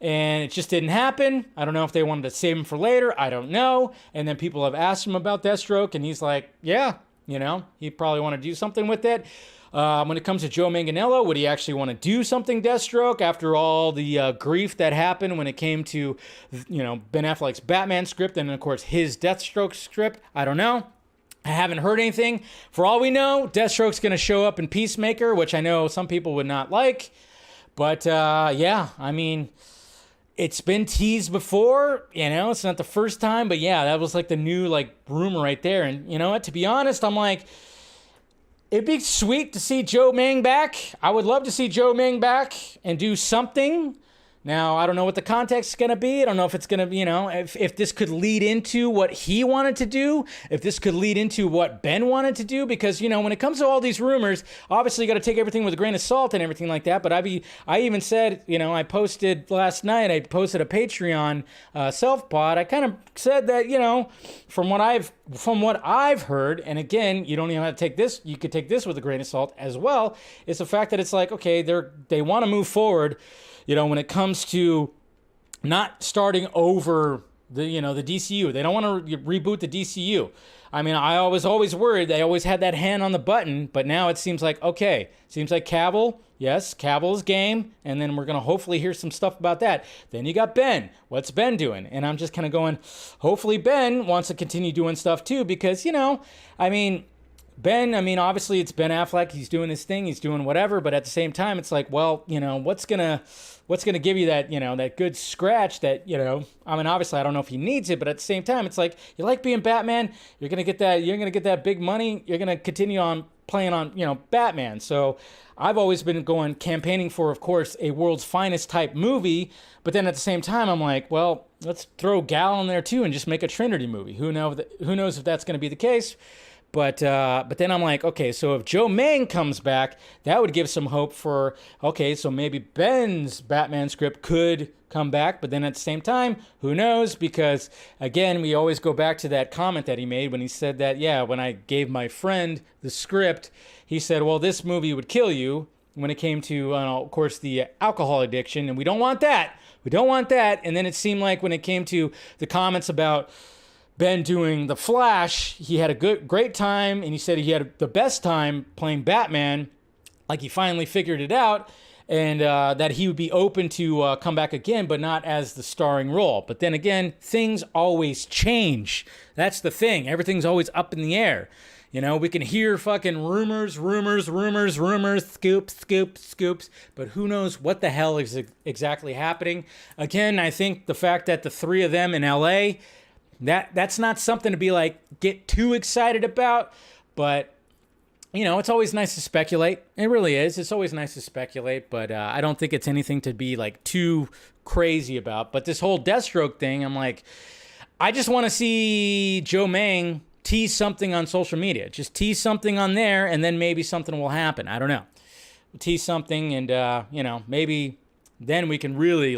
And it just didn't happen. I don't know if they wanted to save him for later. I don't know. And then people have asked him about Deathstroke, and he's like, yeah, he'd probably want to do something with it. When it comes to Joe Manganiello, would he actually want to do something Deathstroke after all the grief that happened when it came to, Ben Affleck's Batman script and, of course, his Deathstroke script? I don't know. I haven't heard anything. For all we know, Deathstroke's going to show up in Peacemaker, which I know some people would not like. But, yeah, I mean, it's been teased before. It's not the first time. But, yeah, that was like the new, rumor right there. And you know what? To be honest, I'm like, it'd be sweet to see Joe Mang back. I would love to see Joe Mang back and do something. Now, I don't know what the context is going to be. I don't know if it's going to be, if this could lead into what he wanted to do, if this could lead into what Ben wanted to do, because, when it comes to all these rumors, obviously you got to take everything with a grain of salt and everything like that. But I even said, I posted last night, I posted a Patreon self-pod. I kind of said that, from what I've heard, and again, you don't even have to take this, you could take this with a grain of salt as well, is the fact that it's like, okay, they want to move forward. When it comes to not starting over the DCU, they don't want to reboot the DCU. I mean, I was always worried. They always had that hand on the button, but now it seems like, okay, seems like Cavill, yes, Cavill's game, and then we're going to hopefully hear some stuff about that. Then you got Ben. What's Ben doing? And I'm just kind of going, hopefully Ben wants to continue doing stuff too, because, Ben, obviously it's Ben Affleck. He's doing his thing. He's doing whatever. But at the same time, it's like, well, what's gonna give you that, that good scratch that, obviously I don't know if he needs it, but at the same time, it's like, you like being Batman. You're gonna get that big money. You're gonna continue on playing on, Batman. So I've always been campaigning for, of course, a world's finest type movie. But then at the same time, I'm like, well, let's throw Gal in there too and just make a Trinity movie. Who knows if that's gonna be the case? But then I'm like, okay, so if Joe Mang comes back, that would give some hope for, okay, so maybe Ben's Batman script could come back. But then at the same time, who knows? Because, again, we always go back to that comment that he made when he said that, yeah, when I gave my friend the script, he said, well, this movie would kill you when it came to, of course, the alcohol addiction. And we don't want that. We don't want that. And then it seemed like when it came to the comments about Ben doing The Flash, he had a great time, and he said he had the best time playing Batman, like he finally figured it out, and that he would be open to come back again, but not as the starring role. But then again, things always change. That's the thing. Everything's always up in the air. We can hear fucking rumors, scoops, but who knows what the hell is exactly happening. Again, I think the fact that the three of them in L.A., That's not something to be get too excited about, but it's always nice to speculate. It really is. It's always nice to speculate, but I don't think it's anything to be too crazy about. But this whole Deathstroke thing, I'm like, I just want to see Joe Mang tease something on social media. Just tease something on there, and then maybe something will happen. I don't know. Tease something, and maybe then we can really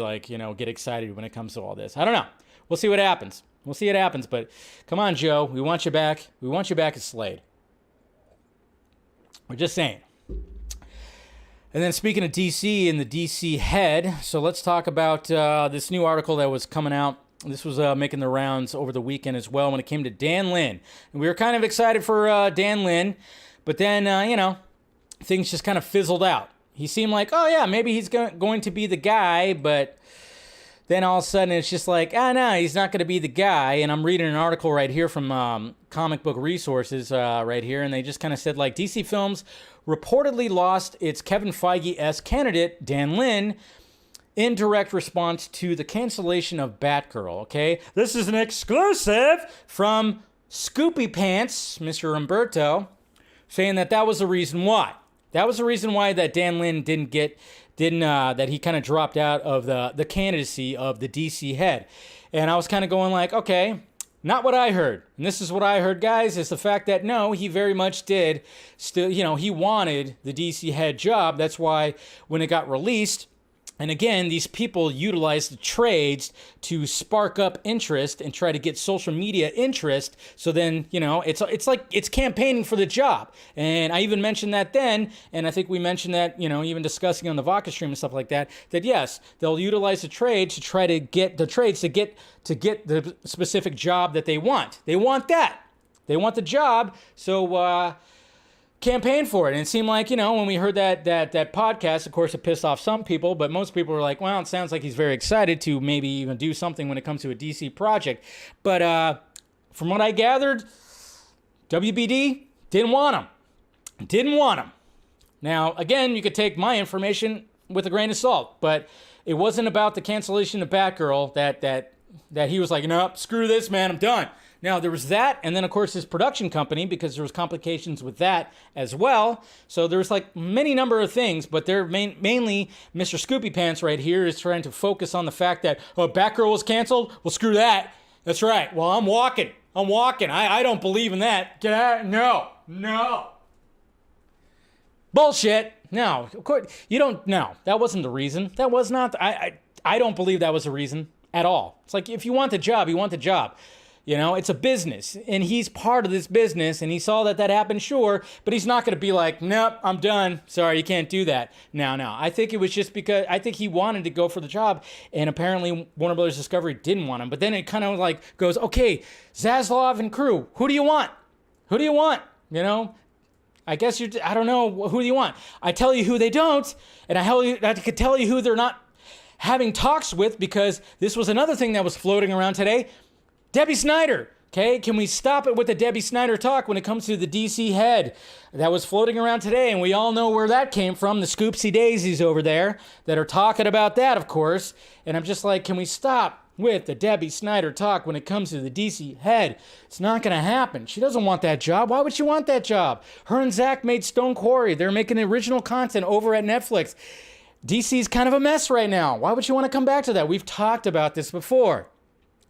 get excited when it comes to all this. I don't know. We'll see what happens. But come on, Joe. We want you back. We want you back as Slade. We're just saying. And then speaking of DC and the DC head, so let's talk about this new article that was coming out. This was making the rounds over the weekend as well when it came to Dan Lin. And we were kind of excited for Dan Lin, but then, things just kind of fizzled out. He seemed like, oh, yeah, maybe he's going to be the guy, but then all of a sudden it's just like, no, he's not going to be the guy. And I'm reading an article right here from Comic Book Resources right here, and they just kind of said, DC Films reportedly lost its Kevin Feige-esque candidate, Dan Lin, in direct response to the cancellation of Batgirl, okay? This is an exclusive from Scoopy Pants, Mr. Umberto, saying that was the reason why. That was the reason why that Dan Lin that he kind of dropped out of the candidacy of the DC head. And I was kind of going okay, not what I heard. And this is what I heard, guys, is the fact that no, he very much did still, he wanted the DC head job. That's why when it got released, And again, these people utilize the trades to spark up interest and try to get social media interest. So then, it's like it's campaigning for the job. And I even mentioned that then, and I think we mentioned that, even discussing on the Vodka stream and stuff like that, that yes, they'll utilize the trade to try to get the trades to get the specific job that they want. They want that. They want the job. So, campaign for it. And it seemed like, when we heard that podcast, of course, it pissed off some people, but most people were like, well, it sounds like he's very excited to maybe even do something when it comes to a DC project. But from what I gathered, WBD didn't want him. Now, again, you could take my information with a grain of salt, but it wasn't about the cancellation of Batgirl that he was like, nope, screw this, man, I'm done. Now, there was that, and then, of course, his production company, because there was complications with that as well. So there's, many number of things, but they're mainly Mr. Scoopy Pants right here is trying to focus on the fact that, Batgirl was canceled? Well, screw that. That's right. Well, I'm walking. I don't believe in that. Get out. No. Bullshit. No, of course, you don't, no, that wasn't the reason. That was not, I don't believe that was the reason at all. It's like, if you want the job, you want the job. It's a business, and he's part of this business, and he saw that happened, sure, but he's not going to be like, nope, I'm done. Sorry, you can't do that. No. I think it was just because I think he wanted to go for the job, and apparently Warner Brothers Discovery didn't want him. But then it kind of goes, okay, Zaslav and crew, who do you want? I guess I don't know, who do you want? I tell you who they don't, and I could tell you who they're not having talks with, because this was another thing that was floating around today. Debbie Snyder, okay? Can we stop it with the Debbie Snyder talk when it comes to the DC head? That was floating around today, and we all know where that came from, the Scoopsy Daisies over there that are talking about that, of course. And I'm just like, can we stop with the Debbie Snyder talk when it comes to the DC head? It's not going to happen. She doesn't want that job. Why would she want that job? Her and Zach made Stone Quarry. They're making original content over at Netflix. DC's kind of a mess right now. Why would you want to come back to that? We've talked about this before.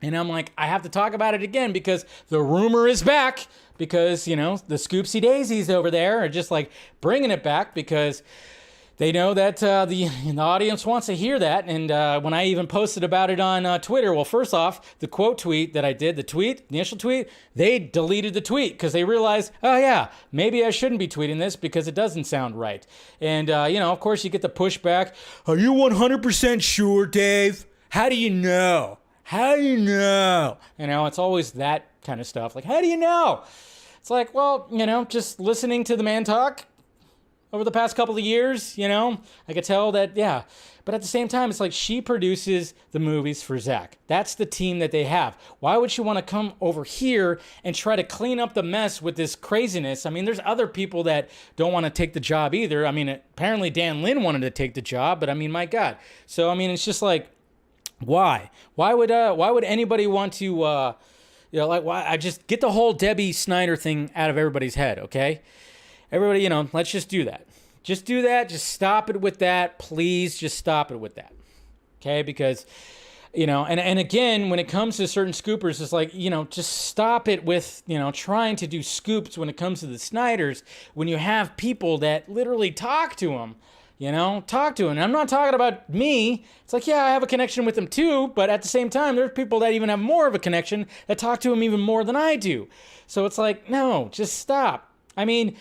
And I'm like, I have to talk about it again because the rumor is back, because, the Scoopsy Daisies over there are just bringing it back because they know that the audience wants to hear that. And when I even posted about it on Twitter, well, first off, the quote tweet that I did, the initial tweet, they deleted the tweet because they realized, oh yeah, maybe I shouldn't be tweeting this because it doesn't sound right. And, of course, you get the pushback. Are you 100% sure, Dave? How do you know? It's always that kind of stuff. How do you know? It's like, well, just listening to the man talk over the past couple of years, I could tell that, yeah. But at the same time, it's like she produces the movies for Zach. That's the team that they have. Why would she want to come over here and try to clean up the mess with this craziness? I mean, there's other people that don't want to take the job either. I mean, apparently Dan Lin wanted to take the job, but I mean, my God. So, I mean, it's just like, why? Why would anybody want to, why? I just get the whole Debbie Snyder thing out of everybody's head, okay? Everybody, let's just do that. Just do that. Just stop it with that. Please just stop it with that, okay? Because, and again, when it comes to certain scoopers, it's like, just stop it with, trying to do scoops when it comes to the Snyders when you have people that literally talk to them. Talk to him. And I'm not talking about me. It's like, yeah, I have a connection with him too, but at the same time, there's people that even have more of a connection that talk to him even more than I do. So it's like, no, just stop. I mean,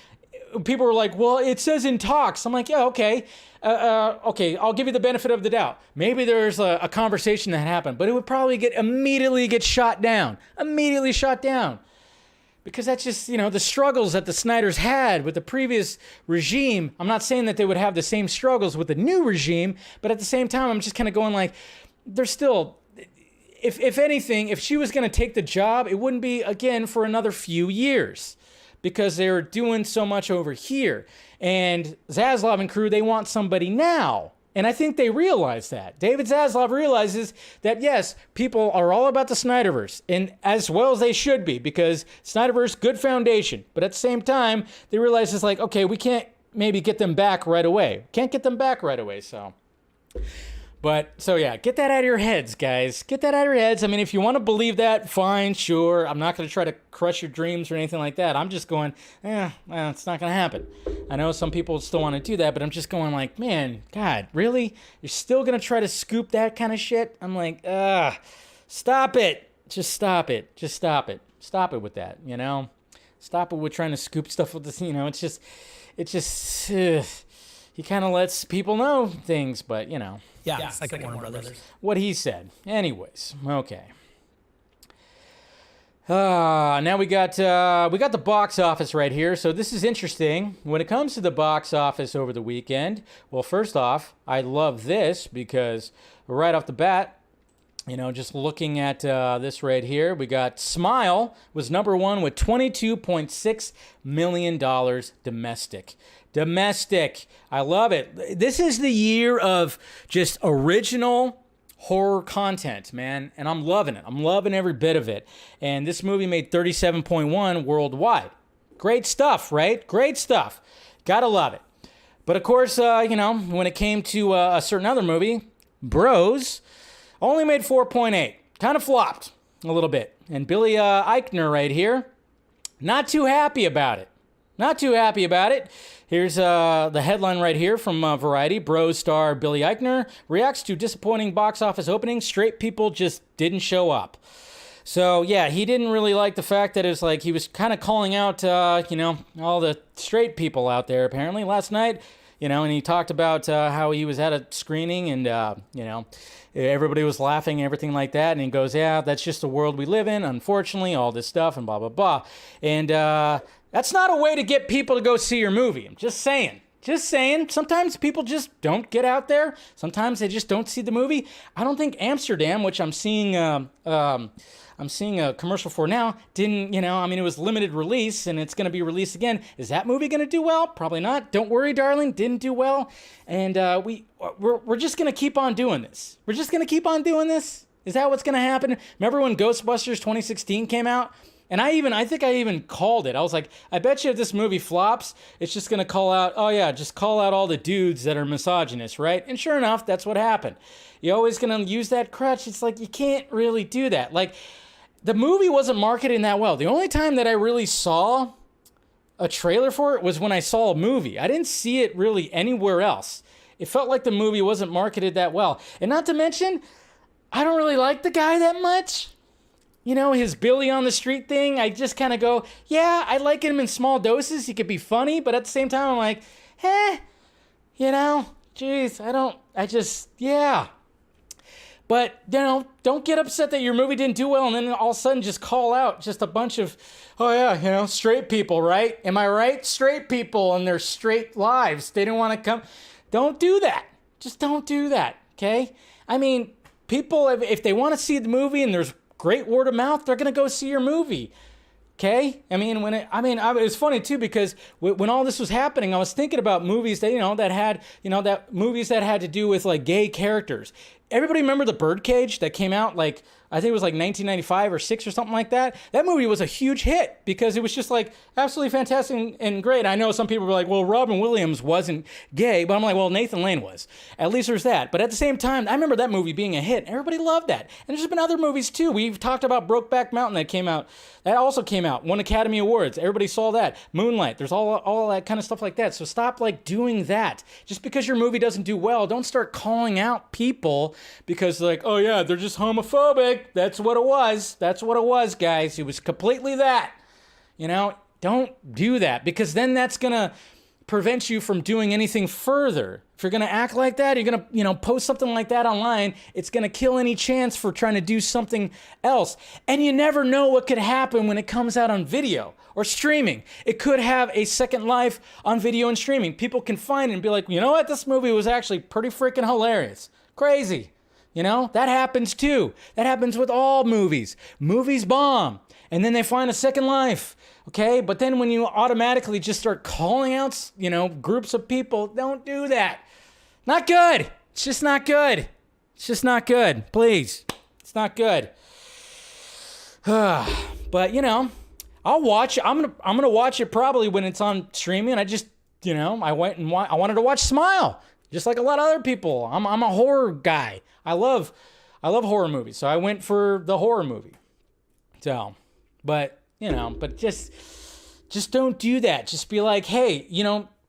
people were like, well, it says in talks. I'm like, yeah, okay. Okay, I'll give you the benefit of the doubt. Maybe there's a conversation that happened, but it would probably immediately get shot down. Immediately shot down. Because that's just, the struggles that the Snyders had with the previous regime. I'm not saying that they would have the same struggles with the new regime, but at the same time, I'm just kind of going they're still, if anything, if she was going to take the job, it wouldn't be, again, for another few years because they're doing so much over here. And Zaslav and crew, they want somebody now. And I think they realize that. David Zaslav realizes that, yes, people are all about the Snyderverse, and as well as they should be, because Snyderverse, good foundation. But at the same time, they realize it's like, okay, we can't maybe get them back right away. So. But, so yeah, get that out of your heads, guys. Get that out of your heads. I mean, if you want to believe that, fine, sure. I'm not going to try to crush your dreams or anything like that. I'm just going, well, it's not going to happen. I know some people still want to do that, but I'm just going like, man, God, really? You're still going to try to scoop that kind of shit? I'm like, stop it. Just stop it. Just stop it. Stop it with that, you know? Stop it with trying to scoop stuff with this, you know? It's just, he kind of lets people know things, but, you know. Yeah, it's like Warner Brothers. What he said. Anyways, okay. Now we got the box office right here. So this is interesting. When it comes to the box office over the weekend, well, first off, I love this because right off the bat, you know, just looking at this right here, we got Smile was number one with $22.6 million domestic. Domestic. I love it. This is the year of just original horror content, man, and I'm loving it. I'm loving every bit of it. And this movie made 37.1 worldwide. Great stuff, right? Great stuff. Gotta love it. But of course, you know, when it came to a certain other movie, Bros, only made 4.8. Kind of flopped a little bit. And Billy Eichner right here, not too happy about it. Not too happy about it. Here's the headline right here from Variety. Bros star Billy Eichner reacts to disappointing box office opening. Straight people just didn't show up. So, yeah, he didn't really like the fact that it was like he was kind of calling out, you know, all the straight people out there apparently last night. You know, and he talked about how he was at a screening and, you know, everybody was laughing and everything like that. And he goes, yeah, that's just the world we live in, unfortunately, all this stuff and blah, blah, blah. And that's not a way to get people to go see your movie. I'm just saying. Just saying. Sometimes people just don't get out there. Sometimes they just don't see the movie. I don't think Amsterdam, which I'm seeing a commercial for now, didn't, you know, I mean, it was limited release and it's going to be released again. Is that movie going to do well? Probably not. Don't worry, darling. Didn't do well. And we're just going to keep on doing this. We're just going to keep on doing this. Is that what's going to happen? Remember when Ghostbusters 2016 came out? And I think I even called it. I was like, I bet you if this movie flops, it's just going to call out, oh yeah, just call out all the dudes that are misogynist, right? And sure enough, that's what happened. You're always going to use that crutch. It's like, you can't really do that. Like, the movie wasn't marketing that well. The only time that I really saw a trailer for it was when I saw a movie. I didn't see it really anywhere else. It felt like the movie wasn't marketed that well. And not to mention, I don't really like the guy that much. You know, his Billy on the street thing, I just kind of go, yeah, I like him in small doses. He could be funny, but at the same time, I'm like, you know, geez, yeah. But, you know, don't get upset that your movie didn't do well and then all of a sudden just call out just a bunch of, oh yeah, you know, straight people, right? Am I right? Straight people and their straight lives. They didn't want to come. Don't do that. Just don't do that, okay? I mean, people, if they want to see the movie and there's great word of mouth, they're going to go see your movie. Okay? I mean, it was funny too because when all this was happening, I was thinking about movies that, you know, that had, you know, that movies that had to do with like gay characters. Everybody remember The Birdcage that came out like, I think it was like 1995 or 6 or something like that. That movie was a huge hit because it was just like absolutely fantastic and great. I know some people were like, well, Robin Williams wasn't gay, but I'm like, well, Nathan Lane was. At least there's that. But at the same time, I remember that movie being a hit. Everybody loved that. And there's been other movies too. We've talked about Brokeback Mountain that came out. That also came out, won Academy Awards. Everybody saw that. Moonlight. There's all that kind of stuff like that. So stop like doing that. Just because your movie doesn't do well, don't start calling out people because like, oh yeah, they're just homophobic. That's what it was. That's what it was, guys. It was completely that. You know, don't do that because then that's going to prevent you from doing anything further. If you're going to act like that, you're going to, you know, post something like that online, it's going to kill any chance for trying to do something else. And you never know what could happen when it comes out on video or streaming. It could have a second life on video and streaming. People can find it and be like, you know what? This movie was actually pretty freaking hilarious. Crazy. You know, that happens too. That happens with all movies. Movies bomb, and then they find a second life, okay? But then when you automatically just start calling out, you know, groups of people, don't do that. Not good. It's just not good. It's just not good. Please. It's not good. But, you know, I'll watch it. I'm gonna watch it probably when it's on streaming. I just, you know, I wanted to watch Smile. just like a lot of other people. I'm a horror guy. I love horror movies, so I went for the horror movie. So, but just don't do that. Just be like, hey,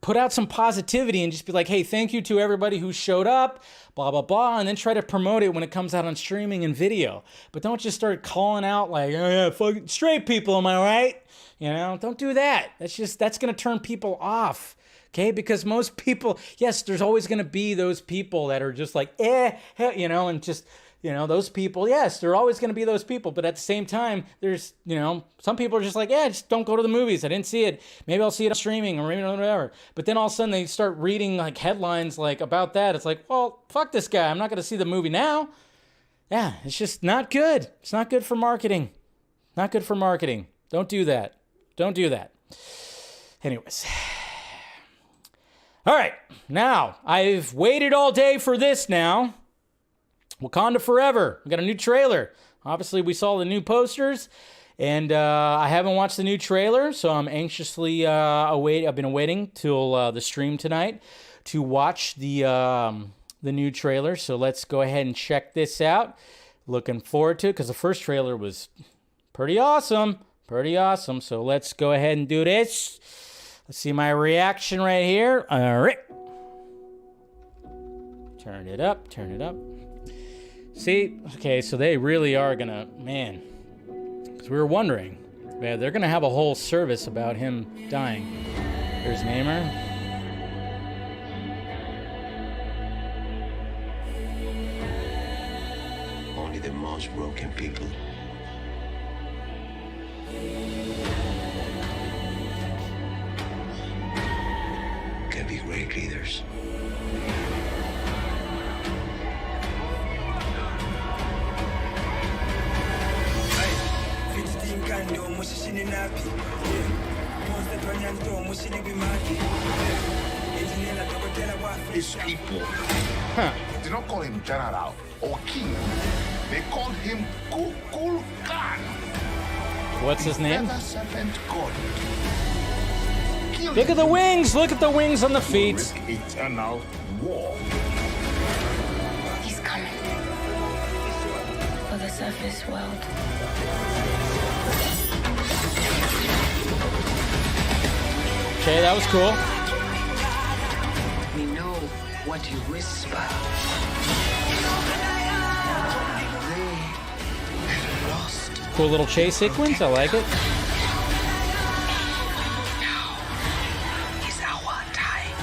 put out some positivity and just be like, hey, thank you to everybody who showed up, blah, blah, blah, and then try to promote it when it comes out on streaming and video. But don't just start calling out like, oh yeah, fucking straight people, am I right? Don't do that. That's going to turn people off. Okay, because most people, yes, there's always going to be those people that are just like, and just, those people, yes, there are always going to be those people. But at the same time, there's, some people are just like, yeah, just don't go to the movies. I didn't see it. Maybe I'll see it on streaming or maybe whatever. But then all of a sudden they start reading like headlines like about that. It's like, well, fuck this guy. I'm not going to see the movie now. Yeah, it's just not good. It's not good for marketing. Not good for marketing. Don't do that. Don't do that. Anyways. All right. Now, I've waited all day for this now. Wakanda Forever. We got a new trailer. Obviously, we saw the new posters, and I haven't watched the new trailer, so I'm anxiously I've been awaiting till the stream tonight to watch the new trailer. So let's go ahead and check this out. Looking forward to it because the first trailer was pretty awesome. Pretty awesome. So let's go ahead and do this. Let's see my reaction right here. All right. Turn it up. Turn it up. See, okay, so they really are gonna, man, because we were wondering, man, they're gonna have a whole service about him dying. There's Namor. Only the most broken people can be great leaders. His people did not call him general or king. They called him Kukul Khan. What's his name? Serpent God. Look at the wings. Look at the wings on the feet. Risk eternal war. He's coming for the surface world. Okay, that was cool. We know what you whisper. They lost. Cool little chase sequence. I like it. Now is our time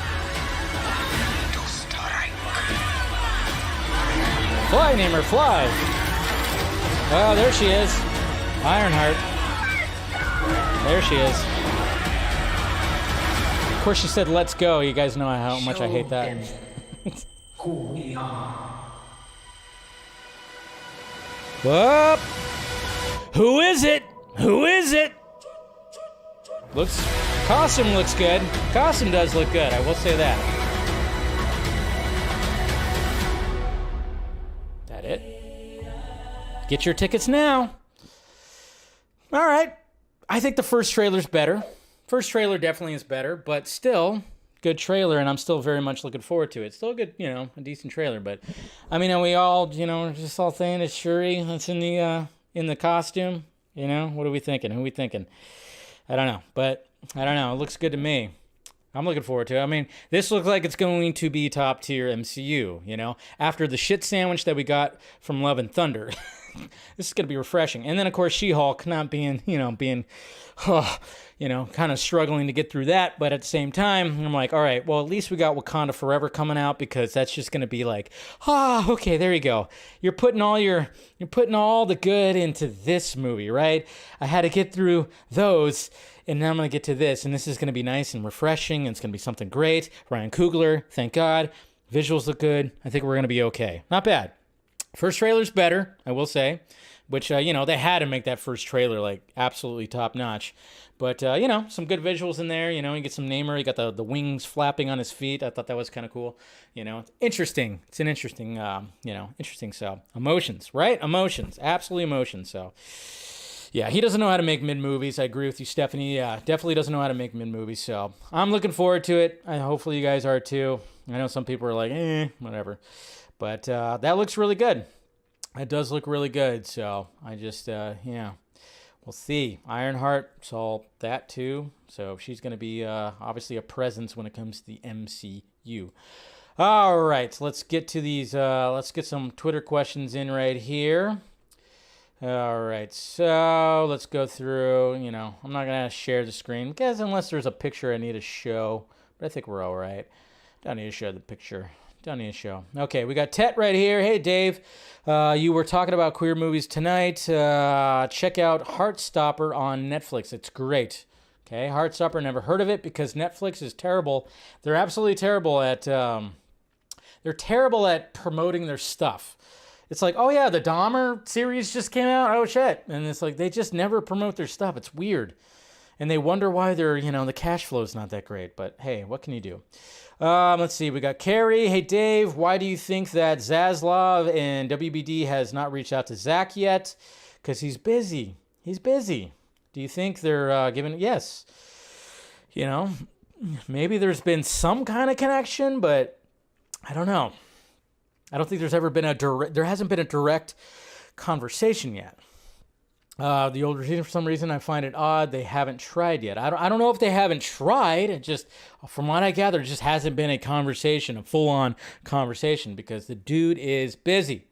to strike. Fly, Namor, fly. Oh, there she is. Ironheart. There she is. Of course, she said, let's go. You guys know how much I hate that. Who we are. Whoop! Who is it? Who is it? Costume looks good. Costume does look good. I will say that. That it? Get your tickets now. All right. I think the first trailer's better. First trailer definitely is better, but still good trailer, and I'm still very much looking forward to it. Still good, a decent trailer, but I mean, are we all, just all saying it's Shuri that's in the costume? What are we thinking? Who are we thinking? I don't know, but I don't know. It looks good to me. I'm looking forward to it. I mean, this looks like it's going to be top tier MCU, after the shit sandwich that we got from Love and Thunder. This is going to be refreshing. And then, of course, She-Hulk not being, kind of struggling to get through that. But at the same time, I'm like, all right, well, at least we got Wakanda Forever coming out, because that's just going to be like, okay, there you go. You're putting all the good into this movie, right? I had to get through those, and now I'm going to get to this, and this is going to be nice and refreshing, and it's going to be something great. Ryan Coogler, thank God. Visuals look good. I think we're going to be okay. Not bad. First trailer's better, I will say, which, they had to make that first trailer, like, absolutely top-notch. But, some good visuals in there. You get some Namor. You got the wings flapping on his feet. I thought that was kind of cool. Interesting. It's an interesting, interesting. So, emotions, right? Emotions. Absolutely emotions. So, Yeah, he doesn't know how to make mid-movies. I agree with you, Stephanie. Yeah, definitely doesn't know how to make mid-movies. So I'm looking forward to it. Hopefully you guys are too. I know some people are like, whatever. But that looks really good. It does look really good. So I just, we'll see. Ironheart saw that too. So she's going to be obviously a presence when it comes to the MCU. All right, so let's get to these. Let's get some Twitter questions in right here. All right, so let's go through. I'm not going to share the screen because unless there's a picture I need to show, but I think we're all right. Don't need to show the picture. Don't need to show. Okay, we got Tet right here. Hey, Dave. You were talking about queer movies tonight. Check out Heartstopper on Netflix. It's great. Okay, Heartstopper, never heard of it because Netflix is terrible. They're absolutely terrible at promoting their stuff. It's like, oh yeah, the Dahmer series just came out. Oh shit. And it's like they just never promote their stuff. It's weird. And they wonder why the cash flow is not that great. But hey, what can you do? Let's see. We got Carrie. Hey, Dave, why do you think that Zaslav and WBD has not reached out to Zach yet? Because he's busy. He's busy. Do you think they're giving? Yes. Maybe there's been some kind of connection, but I don't know. I don't think there hasn't been a direct conversation yet. The older team, for some reason, I find it odd they haven't tried yet. I don't know if they haven't tried. It just, from what I gather, it just hasn't been a conversation, a full-on conversation, because the dude is busy.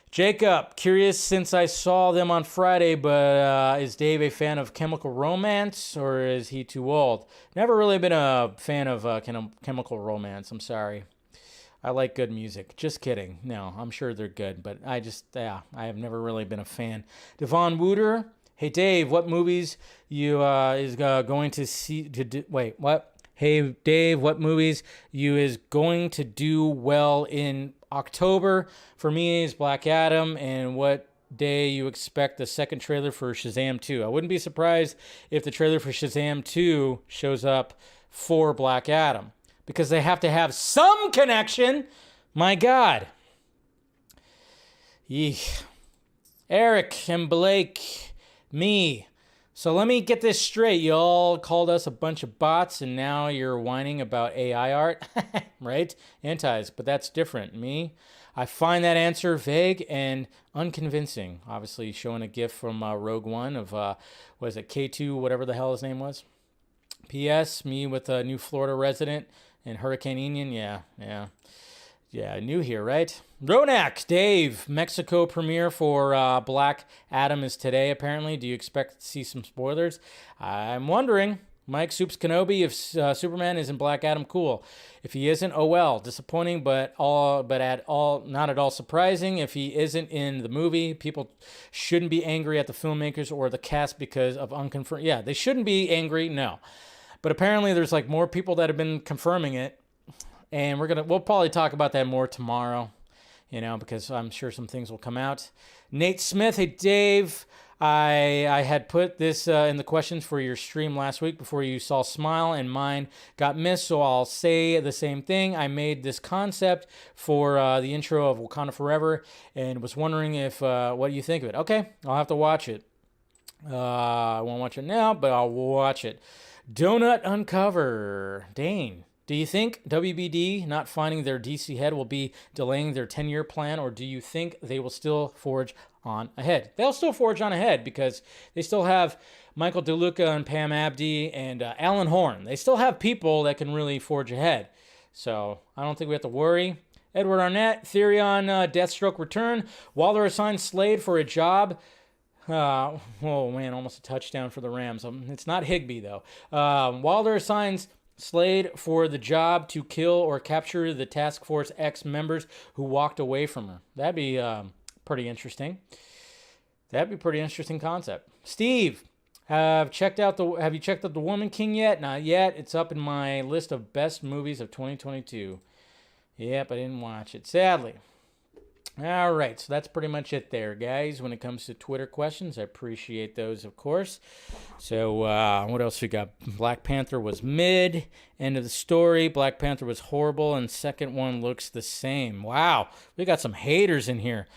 Jacob, curious since I saw them on Friday, but is Dave a fan of Chemical Romance, or is he too old? Never really been a fan of Chemical Romance. I'm sorry. I like good music. Just kidding. No, I'm sure they're good, but I have never really been a fan. Devon Wooter, hey Dave, what movies you is going to see? Wait, what? Hey Dave, what movies you is going to do well in October? For me, is Black Adam, and what day you expect the second trailer for Shazam 2? I wouldn't be surprised if the trailer for Shazam 2 shows up for Black Adam, because they have to have some connection. My God. Yeesh. Eric and Blake, me. So let me get this straight. You all called us a bunch of bots, and now you're whining about AI art, right? Antis, but that's different. Me, I find that answer vague and unconvincing. Obviously, showing a GIF from Rogue One of, was it K2, whatever the hell his name was? P.S. Me with a new Florida resident and Hurricane Ian, yeah, new here, right? Ronak, Dave, Mexico premiere for Black Adam is today, apparently. Do you expect to see some spoilers? I'm wondering. Mike Soups Kenobi, if Superman is in Black Adam, cool. If he isn't, oh well. Disappointing, but not at all surprising. If he isn't in the movie, people shouldn't be angry at the filmmakers or the cast because of unconfirmed. Yeah, they shouldn't be angry, no. But apparently there's like more people that have been confirming it. And we'll probably talk about that more tomorrow, because I'm sure some things will come out. Nate Smith, hey Dave, I had put this in the questions for your stream last week before you saw Smile, and mine got missed, so I'll say the same thing. I made this concept for the intro of Wakanda Forever, and was wondering if what do you think of it? Okay, I'll have to watch it. I won't watch it now, but I'll watch it. Donut Uncover, Dane. Do you think WBD not finding their DC head will be delaying their 10-year plan, or do you think they will still forge on ahead? They'll still forge on ahead because they still have Michael DeLuca and Pam Abdi and Alan Horn. They still have people that can really forge ahead. So I don't think we have to worry. Edward Arnett, theory on Deathstroke return. Waller assigned Slade for a job. Oh man, almost a touchdown for the Rams. It's not Higbee though. Waller assigns Slade for the job to kill or capture the Task Force X members who walked away from her. That'd be pretty interesting. That'd be a pretty interesting concept. Steve, have you checked out the Woman King yet? Not yet. It's up in my list of best movies of 2022. Yep, I didn't watch it, sadly. All right, so that's pretty much it there, guys, when it comes to Twitter questions. I appreciate those, of course. So what else we got? Black Panther was mid. End of the story. Black Panther was horrible, and second one looks the same. Wow, we got some haters in here.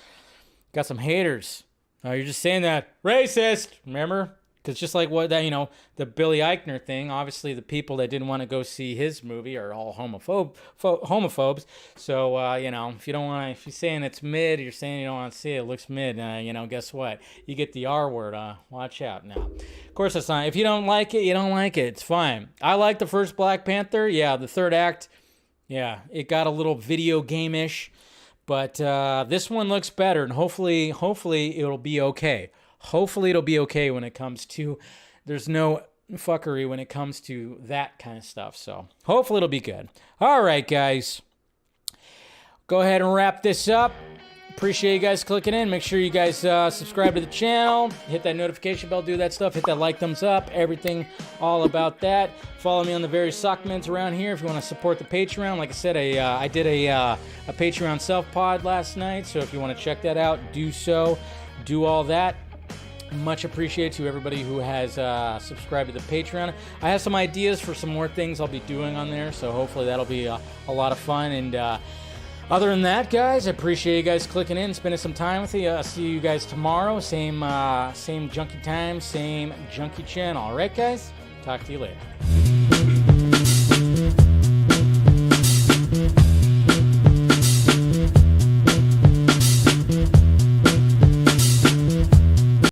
Got some haters. Oh, you're just saying that. Racist! Remember? Because just like what that, the Billy Eichner thing, obviously the people that didn't want to go see his movie are all homophobes. So, if you don't want to, if you're saying it's mid, you're saying you don't want to see it, looks mid, guess what? You get the R word. Watch out now. Of course, that's not. If you don't like it, you don't like it. It's fine. I like the first Black Panther. Yeah, the third act, yeah, it got a little video game-ish. But this one looks better, and hopefully it'll be okay. Hopefully it'll be okay when it comes to, there's no fuckery when it comes to that kind of stuff. So hopefully it'll be good. All right, guys. Go ahead and wrap this up. Appreciate you guys clicking in. Make sure you guys subscribe to the channel. Hit that notification bell. Do that stuff. Hit that like, thumbs up. Everything all about that. Follow me on the various sockments around here if you want to support the Patreon. Like I said, I did a Patreon self-pod last night. So if you want to check that out, do so. Do all that. Much appreciated to everybody who has subscribed to the Patreon. I have some ideas for some more things I'll be doing on there, so hopefully that'll be a lot of fun. And other than that, guys, I appreciate you guys clicking in, spending some time with me. I'll see you guys tomorrow. Same Junkee time, same Junkee channel. All right, guys? Talk to you later.